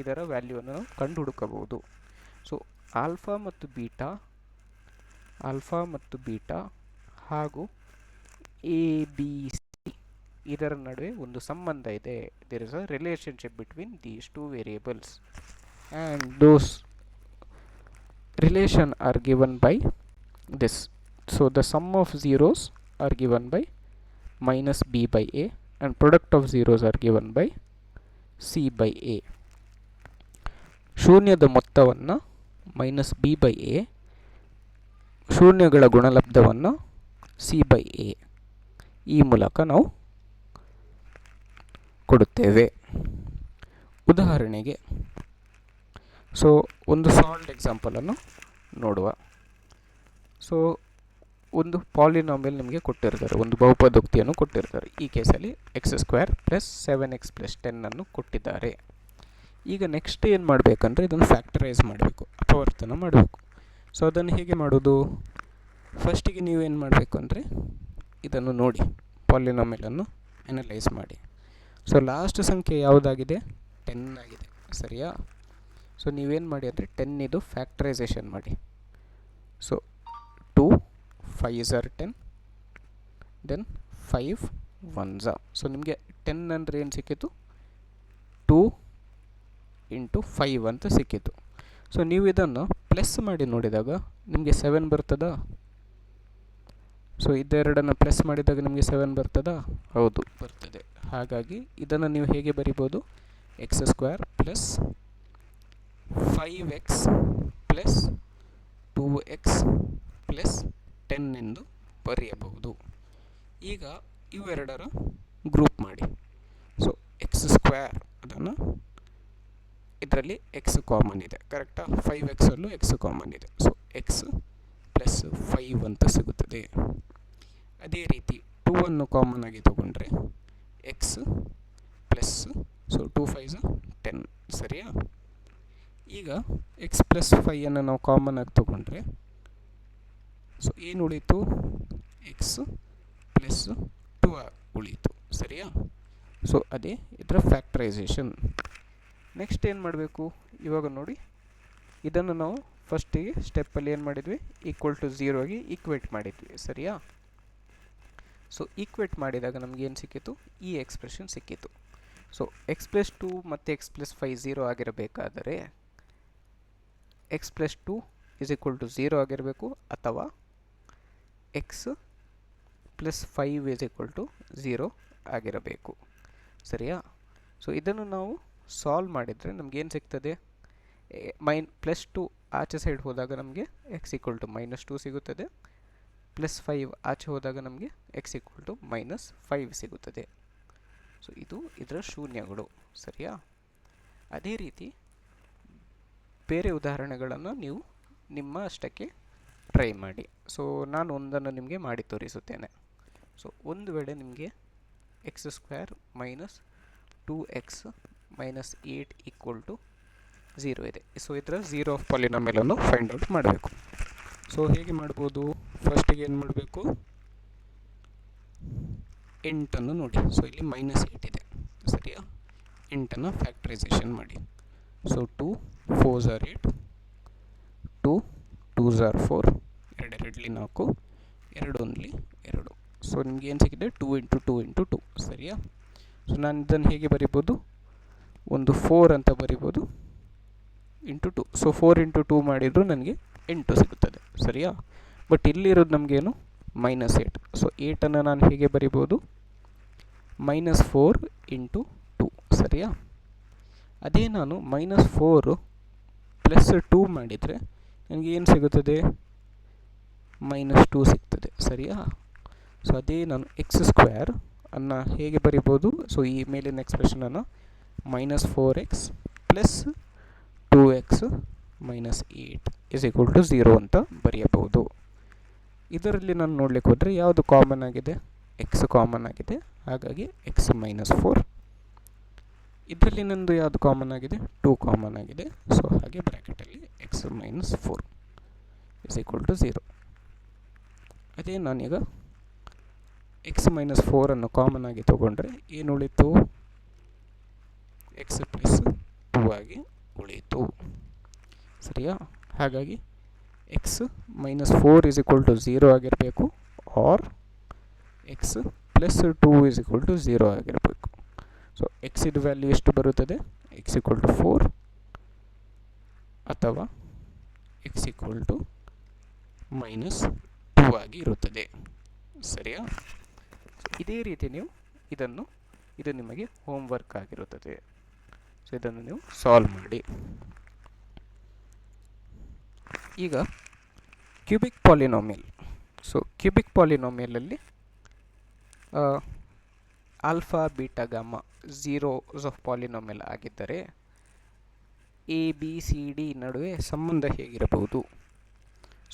ಇದರ ವ್ಯಾಲ್ಯೂವನ್ನು ನಾವು ಕಂಡು ಹುಡುಕಬಹುದು. ಸೊ ಆಲ್ಫಾ ಮತ್ತು ಬೀಟಾ ಹಾಗೂ ಎ ಬಿ ಸಿ ಇದರ ನಡುವೆ ಒಂದು ಸಂಬಂಧ ಇದೆ. There is a relationship between these two variables and those relation are given by this. So the sum of zeros are given by minus b by a and product of zeros are given by c by a. ಶೂನ್ಯದ ಮೊತ್ತವನ್ನು ಮೈನಸ್ ಬಿ ಬೈ ಎ, ಶೂನ್ಯಗಳ ಗುಣಲಬ್ಧವನ್ನು ಸಿ ಬೈ ಎ ಈ ಮೂಲಕ ನಾವು ಕೊಡುತ್ತೇವೆ. ಉದಾಹರಣೆಗೆ ಸೊ ಒಂದು ಸಾಲ್ಡ್ ಎಕ್ಸಾಂಪಲನ್ನು ನೋಡುವ. ಸೊ ಒಂದು ಪಾಲಿನಾಮಿಯಲ್ ನಿಮಗೆ ಕೊಟ್ಟಿರ್ತಾರೆ, ಒಂದು ಬಹುಪದೋಕ್ತಿಯನ್ನು ಕೊಟ್ಟಿರ್ತಾರೆ. ಈ ಕೇಸಲ್ಲಿ X square plus 7x plus 10 ಅನ್ನು ಕೊಟ್ಟಿದ್ದಾರೆ. ಈಗ ನೆಕ್ಸ್ಟ್ ಏನು ಮಾಡಬೇಕಂದ್ರೆ ಇದನ್ನು ಫ್ಯಾಕ್ಟರೈಸ್ ಮಾಡಬೇಕು, ಅಪವರ್ತನ ಮಾಡಬೇಕು. ಸೊ ಅದನ್ನು ಹೇಗೆ ಮಾಡೋದು? ಫಸ್ಟಿಗೆ ನೀವೇನು ಮಾಡಬೇಕು ಅಂದರೆ ಇದನ್ನು ನೋಡಿ, ಪಾಲಿನಾಮಿಯಲನ್ನು ಅನಲೈಸ್ ಮಾಡಿ. ಸೊ ಲಾಸ್ಟ್ ಸಂಖ್ಯೆ ಯಾವುದಾಗಿದೆ? 10 ಆಗಿದೆ, ಸರಿಯಾ? ಸೊ ನೀವೇನು ಮಾಡಿ ಅಂದರೆ 10 ಇದು ಫ್ಯಾಕ್ಟರೈಸೇಷನ್ ಮಾಡಿ. So 2 5s are 10, then 5 1s are. So ನಿಮಗೆ 10 ಅಂದರೆ ಏನು ಸಿಕ್ಕಿತು? 2 ಇಂಟು 5 ಅಂತ ಸಿಕ್ಕಿತು. ಸೊ ನೀವು ಇದನ್ನು ಪ್ಲಸ್ ಮಾಡಿ ನೋಡಿದಾಗ ನಿಮಗೆ 7 ಬರ್ತದಾ? ಸೊ ಇದೆರಡನ್ನು ಪ್ಲಸ್ ಮಾಡಿದಾಗ ನಿಮಗೆ 7 ಬರ್ತದಾ? ಹೌದು, ಬರ್ತದೆ. ಹಾಗಾಗಿ ಇದನ್ನು ನೀವು ಹೇಗೆ ಬರಿಬೋದು? X square plus 5x plus 2x plus 10 ಎಂದು ಬರೆಯಬಹುದು. ಈಗ ಇವೆರಡರ ಗ್ರೂಪ್ ಮಾಡಿ. ಸೊ ಎಕ್ಸ್ ಸ್ಕ್ವೇರ್ ಅದನ್ನು ಇದರಲ್ಲಿ ಎಕ್ಸ್ ಕಾಮನ್ ಇದೆ, ಕರೆಕ್ಟಾ? 5x ಅಲ್ಲೂ ಎಕ್ಸ್ ಕಾಮನ್ ಇದೆ. ಸೊ ಎಕ್ಸ್ ಪ್ಲಸ್ 5 ಅಂತ ಸಿಗುತ್ತದೆ. ಅದೇ ರೀತಿ 2 ಅನ್ನು ಕಾಮನ್ ಆಗಿ ತಗೊಂಡ್ರೆ ಎಕ್ಸ್ ಪ್ಲಸ್, ಸೊ 2 5s 10, ಸರಿಯಾ? ಈಗ ಎಕ್ಸ್ ಪ್ಲಸ್ 5 ಅನ್ನು ನಾವು ಕಾಮನ್ ಆಗಿ ತಗೊಂಡ್ರೆ ಸೊ ಏನು ಉಳೀತು? ಎಕ್ಸ್ ಪ್ಲಸ್ 2 ಉಳೀತು, ಸರಿಯಾ? ಸೊ ಅದೇ ಇದರ ಫ್ಯಾಕ್ಟರೈಸೇಷನ್. ನೆಕ್ಸ್ಟ್ ಏನು ಮಾಡಬೇಕು? ಇವಾಗ ನೋಡಿ, ಇದನ್ನು ನಾವು ಫಸ್ಟಿಗೆ ಸ್ಟೆಪ್ಪಲ್ಲಿ ಏನು ಮಾಡಿದ್ವಿ? ಈಕ್ವಲ್ ಟು 0 ಆಗಿ ಈಕ್ವೇಟ್ ಮಾಡಿದ್ವಿ, ಸರಿಯಾ? ಸೊ ಈಕ್ವೇಟ್ ಮಾಡಿದಾಗ ನಮ್ಗೆ ಏನು ಸಿಕ್ಕಿತು? ಈ ಎಕ್ಸ್ಪ್ರೆಷನ್ ಸಿಕ್ಕಿತು. ಸೊ ಎಕ್ಸ್ ಪ್ಲಸ್ 2 ಮತ್ತು ಎಕ್ಸ್ ಪ್ಲಸ್ 5 0 ಆಗಿರಬೇಕಾದರೆ x plus 2 is equal to 0 ಆಗಿರಬೇಕು, ಅಥವಾ x plus 5 is equal to 0 ಆಗಿರಬೇಕು, ಸರಿಯಾ? ಸೊ ಇದನ್ನು ನಾವು ಸಾಲ್ವ್ ಮಾಡಿದರೆ ನಮಗೇನು ಸಿಗ್ತದೆ? ಪ್ಲಸ್ 2 ಆಚೆ ಸೈಡ್ ಹೋದಾಗ ನಮಗೆ ಎಕ್ಸ್ ಈಕ್ವಲ್ ಟು -2 ಸಿಗುತ್ತದೆ, ಪ್ಲಸ್ 5 ಆಚೆ ಹೋದಾಗ ನಮಗೆ ಎಕ್ಸ್ ಈಕ್ವಲ್ ಟು -5 ಸಿಗುತ್ತದೆ. ಸೊ ಇದು ಇದರ ಶೂನ್ಯಗಳು, ಸರಿಯಾ? ಅದೇ ರೀತಿ ಬೇರೆ ಉದಾಹರಣೆಗಳನ್ನು ನೀವು ನಿಮ್ಮ ಅಷ್ಟಕ್ಕೆ ಟ್ರೈ ಮಾಡಿ. ಸೊ ನಾನು ಒಂದನ್ನು ನಿಮಗೆ ಮಾಡಿ ತೋರಿಸುತ್ತೇನೆ. ಸೊ ಒಂದು ವೇಳೆ ನಿಮಗೆ x square minus 2x minus 8 equal to 0 ಇದೆ. ಸೊ ಇದರ ಝೀರೋ ಆಫ್ ಪಾಲಿನಾಮಿಯಲನ್ನು ಫೈಂಡ್ ಔಟ್ ಮಾಡಬೇಕು. ಸೊ ಹೇಗೆ ಮಾಡ್ಬೋದು? ಫಸ್ಟಿಗೆ ಏನು ಮಾಡಬೇಕು? 8 ನೋಡಿ. ಸೊ ಇಲ್ಲಿ -8 ಇದೆ, ಸರಿಯಾ? 8 ಫ್ಯಾಕ್ಟರೈಸೇಷನ್ ಮಾಡಿ. So 2 4s are 8, 2 2s are 4, 2 2 4, 2 1 2. So ನಿಮ್ಗೆ ಏನು ಸಿಕ್ಕಿದೆ? 2 ಇಂಟು 2 ಇಂಟು 2, ಸರಿಯಾ? ಸೊ ನಾನು ಇದನ್ನು ಹೇಗೆ ಬರಿಬೋದು? ಒಂದು 4 ಅಂತ ಬರಿಬೋದು ಇಂಟು 2. ಸೊ 4 ಇಂಟು 2 ಮಾಡಿದರೂ ನನಗೆ 8 ಸಿಗುತ್ತದೆ, ಸರಿಯಾ? ಬಟ್ ಇಲ್ಲಿರೋದು ನಮಗೇನು? ಮೈನಸ್ 8. ಸೊ 8ಅನ್ನು ನಾನು ಹೇಗೆ ಬರಿಬೋದು, -4 × 2 ಸರಿಯಾ. ಅದೇ ನಾನು -4 + 2 ಮಾಡಿದರೆ ನನಗೆ ಏನು ಸಿಗುತ್ತದೆ, -2 ಸಿಗ್ತದೆ ಸರಿಯಾ. ಸೊ ಅದೇ ನಾನು x² ಅನ್ನು ಹೇಗೆ ಬರಿಬೋದು, ಸೊ ಈ ಮೇಲಿನ ಎಕ್ಸ್ಪ್ರೆಷನನ್ನು -4x + 2x - 8 = 0 ಅಂತ ಬರೆಯಬಹುದು. ಇದರಲ್ಲಿ ನಾನು ನೋಡಲಿಕ್ಕೆ ಹೋದರೆ ಯಾವುದು ಕಾಮನ್ ಆಗಿದೆ, x ಕಾಮನ್ ಆಗಿದೆ, ಹಾಗಾಗಿ x - 4. ಇದರಲ್ಲಿ ನಂದು ಯಾವುದು ಕಾಮನ್ ಆಗಿದೆ, 2 ಕಾಮನ್ ಆಗಿದೆ. ಸೊ ಹಾಗೆ ಬ್ರ್ಯಾಕೆಟಲ್ಲಿ x - 4 = 0. ಅದೇ ನಾನೀಗ x - 4 ಅನ್ನು ಕಾಮನ್ ಆಗಿ ತಗೊಂಡ್ರೆ ಏನು ಉಳಿತು, x + 2 ಆಗಿ ಉಳಿಯಿತು ಸರಿಯಾ. ಹಾಗಾಗಿ x - 4 = 0 ಆಗಿರಬೇಕು, ಆರ್ x + 2 = 0 ಆಗಿರಬೇಕು. ಸೊ x ಇದು ವ್ಯಾಲ್ಯೂ ಎಷ್ಟು ಬರುತ್ತದೆ, x = 4 ಅಥವಾ x = -2 ಆಗಿ ಇರುತ್ತದೆ ಸರಿಯಾ. ಇದೇ ರೀತಿ ನೀವು ಇದು ನಿಮಗೆ ಹೋಮ್ವರ್ಕ್ ಆಗಿರುತ್ತದೆ. ಸೊ ಇದನ್ನು ನೀವು ಸಾಲ್ವ್ ಮಾಡಿ. ಈಗ ಕ್ಯೂಬಿಕ್ ಪಾಲಿನಾಮಿಯಲ್. ಸೊ ಕ್ಯೂಬಿಕ್ ಪಾಲಿನಾಮಿಯಲಲ್ಲಿ alpha beta gamma zeros of polynomial ಆಗಿದ್ದರೆ ಎ ಬಿ ಸಿ ಡಿ ನಡುವೆ ಸಂಬಂಧ ಹೇಗಿರಬಹುದು.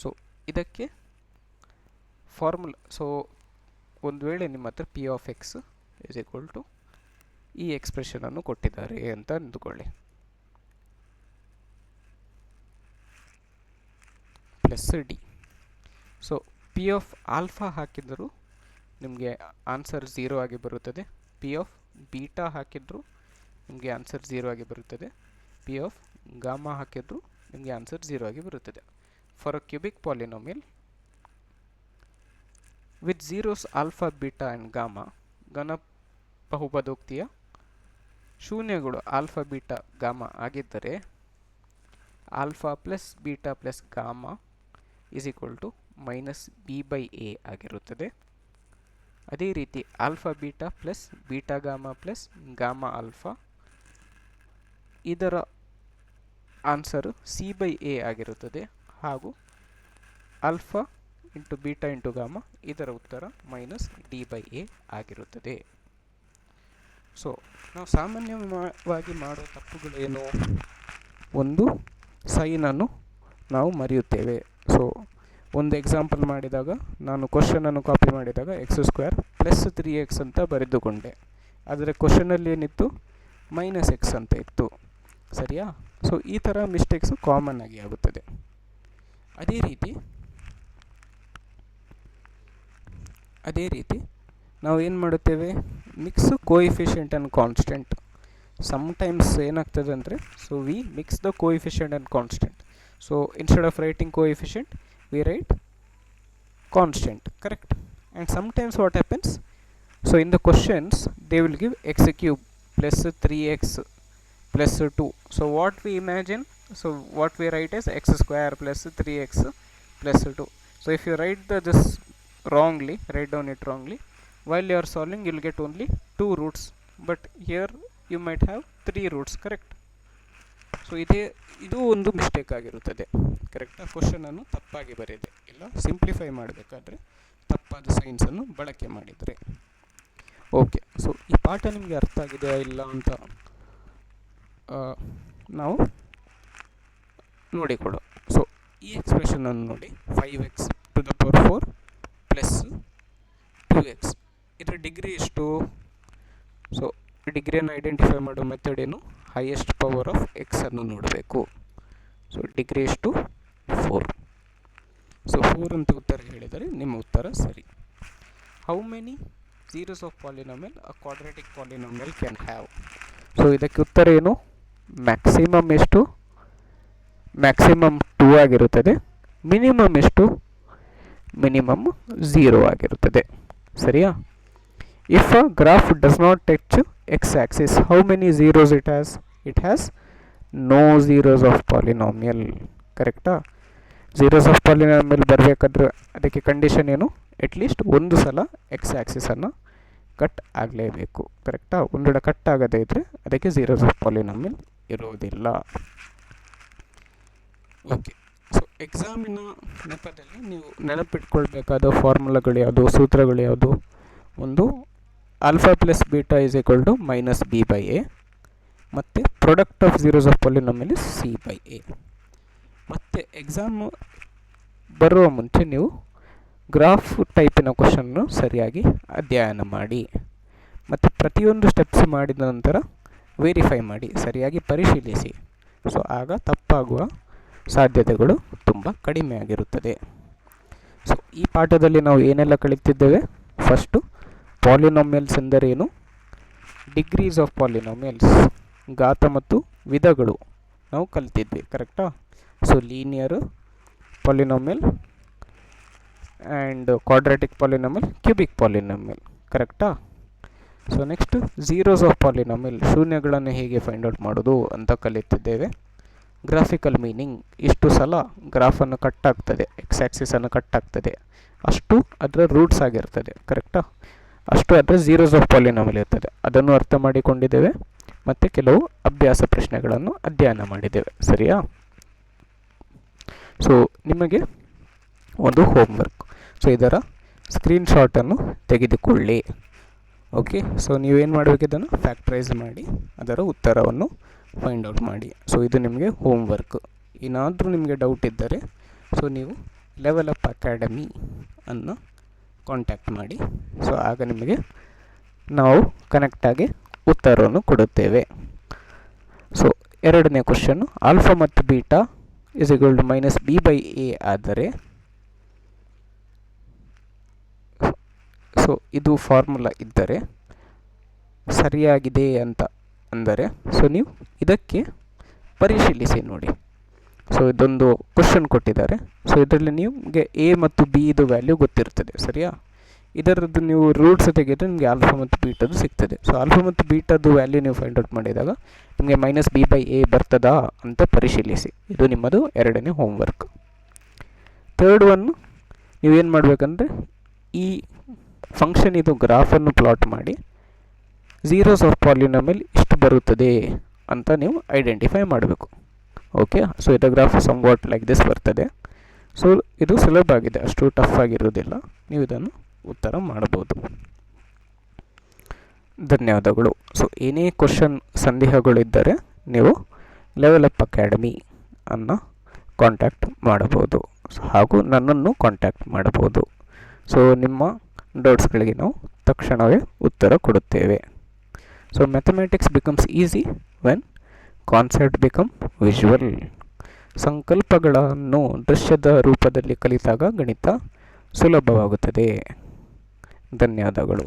ಸೊ ಇದಕ್ಕೆ ಫಾರ್ಮುಲಾ, ಸೊ ಒಂದು ವೇಳೆ ನಿಮ್ಮ ಹತ್ರ p(x) = ಈ ಎಕ್ಸ್ಪ್ರೆಷನನ್ನು ಕೊಟ್ಟಿದ್ದಾರೆ ಅಂತ ಅಂದುಕೊಳ್ಳಿ, +d. ಸೊ p(α) ಹಾಕಿದರೂ ನಿಮಗೆ ಆನ್ಸರ್ 0 ಆಗಿ ಬರುತ್ತದೆ, p(β) ಹಾಕಿದರೂ ನಿಮಗೆ ಆನ್ಸರ್ 0 ಆಗಿ ಬರುತ್ತದೆ, p(γ) ಹಾಕಿದರೂ ನಿಮಗೆ ಆನ್ಸರ್ 0 ಆಗಿ ಬರುತ್ತದೆ. For a cubic polynomial with zeros alpha beta and gamma, ಘನ ಬಹುಪದೋಕ್ತಿಯ ಶೂನ್ಯಗಳು ಆಲ್ಫಾ ಬೀಟಾ ಗಾಮಾ ಆಗಿದ್ದರೆ ಆಲ್ಫಾ + ಬೀಟಾ + ಗಾಮಾ = -b/a ಆಗಿರುತ್ತದೆ. ಅದೇ ರೀತಿ alpha beta + beta gamma + gamma alpha, ಇದರ ಆನ್ಸರು c/a ಆಗಿರುತ್ತದೆ. ಹಾಗೂ ಆಲ್ಫಾ × ಬೀಟಾ × ಗಾಮಾ, ಇದರ ಉತ್ತರ -d/a ಆಗಿರುತ್ತದೆ. ಸೊ ನಾವು ಸಾಮಾನ್ಯವಾಗಿ ಮಾಡೋ ತಪ್ಪುಗಳೇನು, ಒಂದು ಸೈನನ್ನು ನಾವು ಮರೆಯುತ್ತೇವೆ. ಸೊ ಒಂದು ಎಕ್ಸಾಂಪಲ್ ಮಾಡಿದಾಗ ನಾನು ಕ್ವಶನನ್ನು ಕಾಪಿ ಮಾಡಿದಾಗ x² + 3x ಅಂತ ಬರೆದುಕೊಂಡೆ, ಆದರೆ ಕ್ವಶನಲ್ಲಿ ಏನಿತ್ತು, -x ಅಂತ ಇತ್ತು ಸರಿಯಾ. ಸೊ ಈ ಥರ ಮಿಸ್ಟೇಕ್ಸು ಕಾಮನ್ ಆಗಿ ಆಗುತ್ತದೆ. ಅದೇ ರೀತಿ ನಾವು ಏನು ಮಾಡುತ್ತೇವೆ, mix coefficient and constant. Sometimes ಏನಾಗ್ತದೆ ಅಂದರೆ, so we mix the coefficient and constant. So instead of writing coefficient we write constant, correct. And sometimes what happens, so in the questions they will give x³ + 3x + 2. So what we imagine, so what we write is x² + 3x + 2. So if you write this wrongly, write down it wrongly, while you are solving you will get only 2 roots, but here you might have 3 roots, correct. So ಇದು ಒಂದು ಮಿಸ್ಟೇಕ್ ಆಗಿರುತ್ತದೆ, ಕರೆಕ್ಟಾ. ಕ್ವಶನನ್ನು ತಪ್ಪಾಗಿ ಬರೆಯದೆ, ಇಲ್ಲ ಸಿಂಪ್ಲಿಫೈ ಮಾಡಬೇಕಾದ್ರೆ ತಪ್ಪಾದ ಸೈನ್ಸನ್ನು ಬಳಕೆ ಮಾಡಿದರೆ. ಓಕೆ, ಸೊ ಈ ಪಾಠ ನಿಮಗೆ ಅರ್ಥ ಆಗಿದೆಯಾ ಇಲ್ಲ ಅಂತ ನಾವು ನೋಡಿಕೊಡು. ಸೊ ಈ ಎಕ್ಸ್ಪ್ರೆಷನನ್ನು ನೋಡಿ, 5x⁴ + 2x, ಇದರ ಡಿಗ್ರಿ ಎಷ್ಟು. ಸೊ ಡಿಗ್ರಿಯನ್ನು ಐಡೆಂಟಿಫೈ ಮಾಡೋ ಮೆಥಡ್ ಏನು, ಹೈಯೆಸ್ಟ್ ಪವರ್ ಆಫ್ x ಅನ್ನು ನೋಡಬೇಕು. ಸೊ ಡಿಗ್ರಿ ಎಷ್ಟು, 4. ಸೊ 4 ಅಂತ ಉತ್ತರ ಹೇಳಿದರೆ ನಿಮ್ಮ ಉತ್ತರ ಸರಿ. How many zeros of polynomial a quadratic polynomial can have. So ಇದಕ್ಕೆ ಉತ್ತರ ಏನು, ಮ್ಯಾಕ್ಸಿಮಮ್ ಎಷ್ಟು, ಮ್ಯಾಕ್ಸಿಮಮ್ 2 ಆಗಿರುತ್ತದೆ. ಮಿನಿಮಮ್ ಎಷ್ಟು, ಮಿನಿಮಮ್ 0 ಆಗಿರುತ್ತದೆ ಸರಿಯಾ. If a graph does not touch x-axis, how many zeros it has? It has no zeros of polynomial, ಕರೆಕ್ಟಾ. ಝೀರೋಸ್ ಆಫ್ ಪಾಲಿನಾಮಿಯಲ್ ಬರಬೇಕಾದ್ರೆ ಅದಕ್ಕೆ ಕಂಡೀಷನ್ ಏನು, ಅಟ್ಲೀಸ್ಟ್ ಒಂದು ಸಲ ಎಕ್ಸ್ ಆ್ಯಕ್ಸಿಸನ್ನು ಕಟ್ ಆಗಲೇಬೇಕು. ಕರೆಕ್ಟಾ? ಒಂದೆಡೆ ಕಟ್ ಆಗದೇ ಇದ್ದರೆ ಅದಕ್ಕೆ ಝೀರೋಸ್ ಆಫ್ ಪಾಲಿನಾಮಿಯಲ್ ಇರೋದಿಲ್ಲ. ಓಕೆ, ಸೊ ಎಕ್ಸಾಮಿನ ನೆಪದಲ್ಲಿ ನೀವು ನೆನಪಿಟ್ಕೊಳ್ಬೇಕಾದ ಫಾರ್ಮುಲಾಗಳು ಯಾವುದು, ಸೂತ್ರಗಳು ಯಾವುದು? ಒಂದು alpha plus beta is equal to minus B by a, ಮತ್ತು product of zeros of polynomial is c by a. ಮತ್ತು ಎಕ್ಸಾಮ್ ಬರುವ ಮುಂಚೆ ನೀವು ಗ್ರಾಫ್ ಟೈಪಿನ ಕ್ವಶನ್ನು ಸರಿಯಾಗಿ ಅಧ್ಯಯನ ಮಾಡಿ, ಮತ್ತು ಪ್ರತಿಯೊಂದು ಸ್ಟೆಪ್ಸ್ ಮಾಡಿದ ನಂತರ ವೆರಿಫೈ ಮಾಡಿ, ಸರಿಯಾಗಿ ಪರಿಶೀಲಿಸಿ. ಸೊ ಆಗ ತಪ್ಪಾಗುವ ಸಾಧ್ಯತೆಗಳು ತುಂಬ ಕಡಿಮೆ ಆಗಿರುತ್ತದೆ. ಸೊ ಈ ಪಾಠದಲ್ಲಿ ನಾವು ಏನೆಲ್ಲ ಕಲಿತಿದ್ದೇವೆ? ಫಸ್ಟು ಪಾಲಿನಾಮಿಯಲ್ಸ್ ಎಂದರೇನು, ಡಿಗ್ರೀಸ್ ಆಫ್ ಪಾಲಿನಾಮಿಯಲ್ಸ್, ಘಾತ ಮತ್ತು ವಿಧಗಳು ನಾವು ಕಲಿತಿದ್ವಿ. ಕರೆಕ್ಟಾ? So linear polynomial and quadratic polynomial, cubic polynomial. ಕರೆಕ್ಟಾ? So next zeros of polynomial, ಶೂನ್ಯಗಳನ್ನು ಹೇಗೆ ಫೈಂಡ್ ಔಟ್ ಮಾಡೋದು ಅಂತ ಕಲಿತಿದ್ದೇವೆ. ಗ್ರಾಫಿಕಲ್ ಮೀನಿಂಗ್, ಇಷ್ಟು ಸಲ ಗ್ರಾಫನ್ನು ಕಟ್ ಆಗ್ತದೆ, ಎಕ್ಸ್ ಆ್ಯಕ್ಸಿಸನ್ನು ಕಟ್ ಆಗ್ತದೆ, ಅಷ್ಟು ಅದರ ರೂಟ್ಸ್ ಆಗಿರ್ತದೆ. ಕರೆಕ್ಟಾ? ಅಷ್ಟು ಅದರ ಝೀರೋಸ್ ಆಫ್ ಪಾಲಿನಾಮಿಯಲ್ ಇರ್ತದೆ. ಅದನ್ನು ಅರ್ಥ ಮಾಡಿಕೊಂಡಿದ್ದೇವೆ ಮತ್ತು ಕೆಲವು ಅಭ್ಯಾಸ ಪ್ರಶ್ನೆಗಳನ್ನು ಅಧ್ಯಯನ ಮಾಡಿದ್ದೇವೆ. ಸರಿಯಾ? ಸೊ ನಿಮಗೆ ಒಂದು ಹೋಮ್ವರ್ಕ್, ಸೊ ಇದರ ಸ್ಕ್ರೀನ್ಶಾಟನ್ನು ತೆಗೆದುಕೊಳ್ಳಿ. ಓಕೆ, ಸೊ ನೀವೇನು ಮಾಡಬೇಕು, ಇದನ್ನು ಫ್ಯಾಕ್ಟ್ರೈಸ್ ಮಾಡಿ ಅದರ ಉತ್ತರವನ್ನು ಫೈಂಡ್ ಔಟ್ ಮಾಡಿ. ಸೊ ಇದು ನಿಮಗೆ ಹೋಮ್ವರ್ಕ್. ಏನಾದರೂ ನಿಮಗೆ ಡೌಟ್ ಇದ್ದರೆ ಸೊ ನೀವು ಲೆವೆಲ್ ಅಪ್ ಅಕಾಡೆಮಿ ಅನ್ನು ಕಾಂಟ್ಯಾಕ್ಟ್ ಮಾಡಿ. ಸೊ ಆಗ ನಿಮಗೆ ನಾವು ಕನೆಕ್ಟಾಗಿ ಉತ್ತರವನ್ನು ಕೊಡುತ್ತೇವೆ. ಸೊ ಎರಡನೇ ಕ್ವಶನ್ನು, ಆಲ್ಫಾ ಮತ್ತು beta is equal to minus B by A ಆದರೆ, ಸೊ ಇದು ಫಾರ್ಮುಲಾ ಇದ್ದರೆ ಸರಿಯಾಗಿದೆ ಅಂತ ಅಂದರೆ, ಸೊ ನೀವು ಇದಕ್ಕೆ ಪರಿಶೀಲಿಸಿ ನೋಡಿ. ಸೊ ಇದೊಂದು ಕ್ವಶನ್ ಕೊಟ್ಟಿದ್ದಾರೆ. ಸೊ ಇದರಲ್ಲಿ ನಿಮಗೆ ಎ ಮತ್ತು ಬಿ ಇದು ವ್ಯಾಲ್ಯೂ ಗೊತ್ತಿರ್ತದೆ. ಸರಿಯಾ? ಇದರದ್ದು ನೀವು ರೂಟ್ಸ್ ತೆಗೆದರೆ ನಿಮಗೆ ಆಲ್ಫಾ ಮತ್ತು ಬೀಟದು ಸಿಗ್ತದೆ. ಸೊ ಆಲ್ಫಾ ಮತ್ತು ಬೀಟದು ವ್ಯಾಲ್ಯೂ ನೀವು ಫೈಂಡ್ ಔಟ್ ಮಾಡಿದಾಗ ನಿಮಗೆ ಮೈನಸ್ ಬಿ ಬೈ ಎ ಬರ್ತದಾ ಅಂತ ಪರಿಶೀಲಿಸಿ. ಇದು ನಿಮ್ಮದು ಎರಡನೇ ಹೋಮ್ವರ್ಕ್. ಥರ್ಡ್ ಒನ್, ನೀವೇನು ಮಾಡಬೇಕಂದ್ರೆ ಈ ಫಂಕ್ಷನ್ ಇದು ಗ್ರಾಫನ್ನು ಪ್ಲಾಟ್ ಮಾಡಿ ಝೀರೋಸ್ ಆಫ್ ಪಾಲಿನಾಮಿಯಲ್ ಇಷ್ಟು ಬರುತ್ತದೆ ಅಂತ ನೀವು ಐಡೆಂಟಿಫೈ ಮಾಡಬೇಕು. ಓಕೆ, ಸೊ ಇದರ ಗ್ರಾಫ್ ಸಮ್ವಾಟ್ ಲೈಕ್ ದಿಸ್ ಬರ್ತದೆ. ಸೊ ಇದು ಸುಲಭ ಆಗಿದೆ, ಅಷ್ಟು ಟಫ್ ಆಗಿರೋದಿಲ್ಲ. ನೀವು ಇದನ್ನು ಉತ್ತರ ಮಾಡಬಹುದು. ಧನ್ಯವಾದಗಳು. ಸೊ ಏನೇ ಕ್ವಶನ್ ಸಂದೇಹಗಳಿದ್ದರೆ ನೀವು ಲೆವೆಲ್ ಅಪ್ ಅಕಾಡೆಮಿ ಅನ್ನು ಕಾಂಟ್ಯಾಕ್ಟ್ ಮಾಡಬಹುದು, ಹಾಗೂ ನನ್ನನ್ನು ಕಾಂಟ್ಯಾಕ್ಟ್ ಮಾಡಬಹುದು. ಸೊ ನಿಮ್ಮ ಡೌಟ್ಸ್ಗಳಿಗೆ ನಾವು ತಕ್ಷಣವೇ ಉತ್ತರ ಕೊಡುತ್ತೇವೆ. So mathematics becomes easy when concept become visual. ಸಂಕಲ್ಪಗಳನ್ನು ದೃಶ್ಯದ ರೂಪದಲ್ಲಿ ಕಲಿತಾಗ ಗಣಿತ ಸುಲಭವಾಗುತ್ತದೆ. ಧನ್ಯವಾದಗಳು.